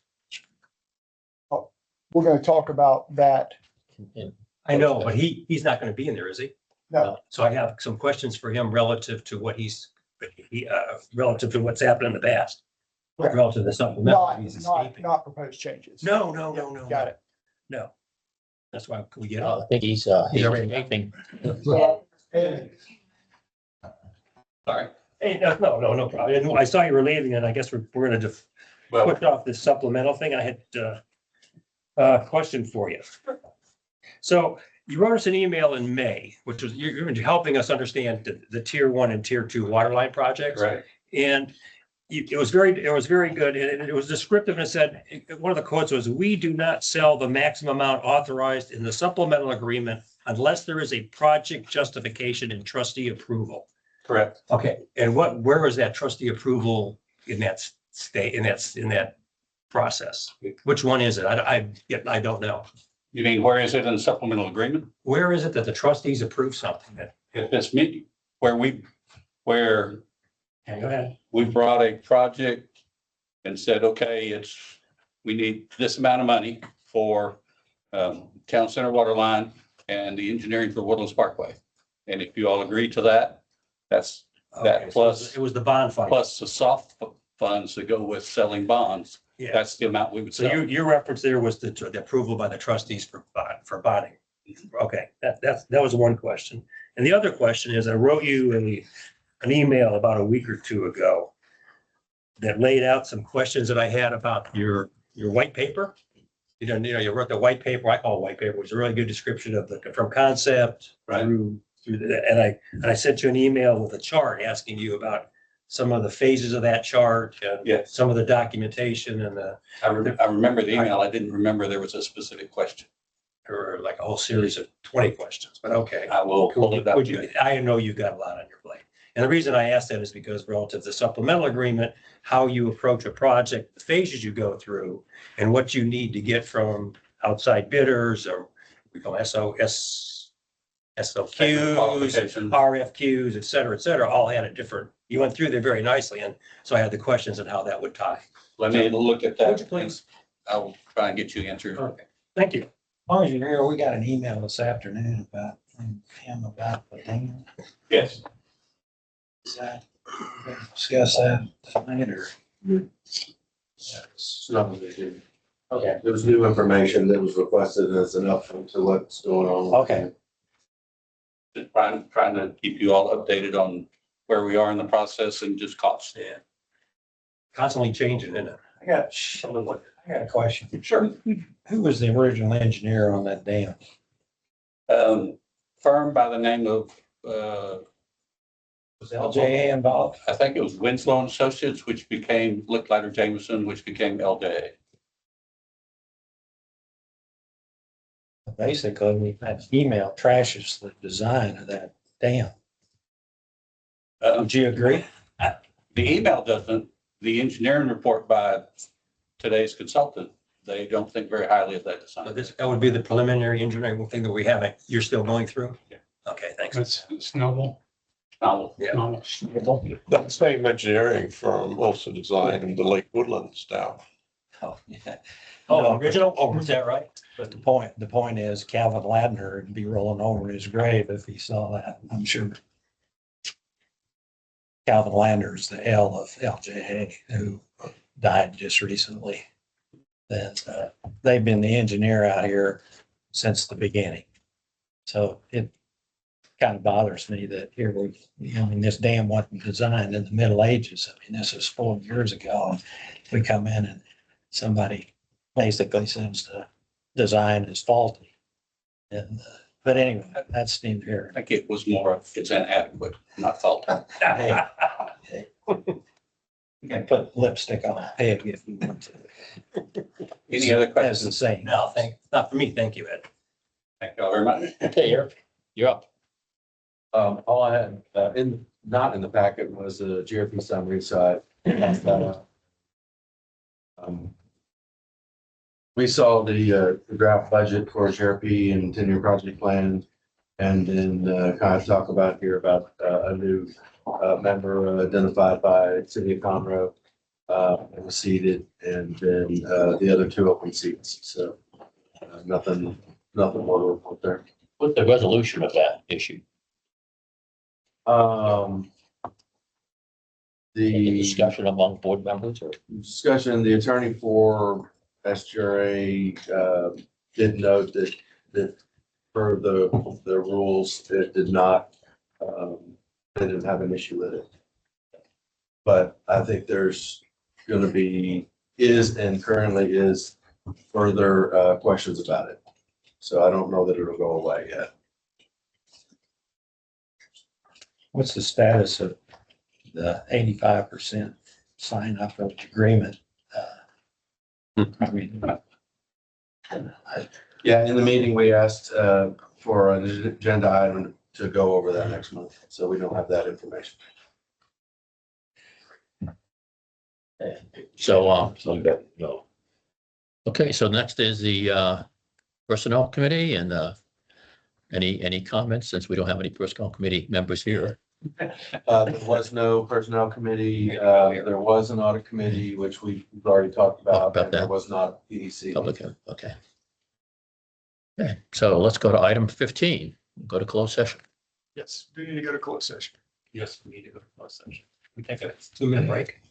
We're going to talk about that. I know, but he's not gonna be in there, is he? No. So I have some questions for him relative to what relative to what's happened in the past. Right. Relative to the supplemental. Not, He's not, escaping. not proposed changes. No. Got it. No. That's why, can we get I on? think he's already- escaping. Sorry. Hey, no problem. I saw you were leaving and I guess we're gonna push off this supplemental thing. I had a question for you. So you wrote us an email in May, which was, you're helping us understand the tier 1 and tier 2 water line projects. Right. And it was very good. And it was descriptive and it said, one of the quotes was, "We do not sell the maximum amount authorized in the supplemental agreement unless there is a project justification and trustee approval." Correct. Okay, and where is that trustee approval in that state, in that process? Which one is it? I don't know. You mean, where is it in the supplemental agreement? Where is it that the trustees approve something that, If it's me, where yeah, go ahead. we brought a project and said, okay, we need this amount of money for town center water line and the engineering for Woodlands Parkway. And if you all agree to that, that's Okay, so plus- it was the bond fund. plus the soft funds that go with selling bonds. Yeah, That's the amount we would so sell. your reference there was the approval by the trustees for bonding. Okay, that was one question. And the other question is, I wrote you an email about a week or two ago that laid out some questions that I had about your white paper. You wrote the white paper, I call it white paper, it was a really good description of from concept Right. through and I sent you an email with a chart asking you about some of the phases of that chart, and Yes. some of the documentation and I remember the email. I didn't remember there was a specific question. or like a whole series of 20 questions, but okay. I will pull it up. Would you, I know you've got a lot on your plate. And the reason I asked that is because relative to the supplemental agreement, how you approach a project, the phases you go through, and what you need to get from outside bidders, or we call SOQs, Qualifications. RFQs, et cetera, all had a different, you went through there very nicely. And so I had the questions on how that would tie. Let me look at Would you that. please? I'll try and get you answers. Okay, thank you. Oh, you're here. We got an email this afternoon from him about the dam. Yes. Is that, discuss that tonight or? It's not what they do. Okay. There was new information that was requested as an update to what's going on. Okay. Just trying to keep you all updated on where we are in the process and just costs. Yeah. Constantly changing, isn't it? I got a question. Sure. Who was the original engineer on that dam? Firm by the name of Was LJA involved? I think it was Winslow and Associates, which became Licklider Jameson, which became LJA. Basically, that email trashes the design of that dam. Would you agree? The email doesn't, the engineering report by today's consultant, they don't think very highly of that So design. that would be the preliminary engineering thing that we haven't, you're still going through? Yeah. Okay, thanks. That's Snowball. Now, Yeah. That same engineering firm also designed the Lake Woodlands down. Oh, yeah. Oh, original? Oh, is that right? But the point is Calvin Ladner would be rolling over in his grave if he saw that, I'm sure. Calvin Ladner is the L of LJA who died just recently. That they've been the engineer out here since the beginning. So it kind of bothers me that here this dam wasn't designed in the Middle Ages. I mean, this is 4 years ago. We come in and somebody basically says the design is faulty. And, but anyway, that's neither here. I think it was more of it's inadequate, not faulty. Hey, you can put lipstick on a pig if you want to. Any other As the questions? saying. No, not for me. Thank you, Ed. Thank you all very much. Okay, Eric, you're up. All I had, not in the packet was a GRP summary, so we saw the draft budget for GRP and 10-year project plan. And then kind of talk about here about a new member identified by City of Conroe was seated, and then the other 2 open seats. So nothing more to report there. What's the resolution of that issue? The Any discussion among board members or? discussion, the attorney for SGRA did note that per the rules, it did not, they didn't have an issue with it. But I think there's going to be, and currently is further questions about it. So I don't know that it'll go away yet. What's the status of the 85% sign up of the agreement? I mean, Yeah, in the meeting, we asked for an agenda item to go over that next month. So we don't have that information. So no. Okay, so next is the Personnel Committee and any comments since we don't have any Personnel Committee members here? There was no personnel committee. There was an audit committee, which we've already talked about. And there was not PDC. Public, okay. Okay, so let's go to item 15, go to closed session. Yes, we need to go to closed session. Yes, we need to go to closed session. We take a 2-minute break.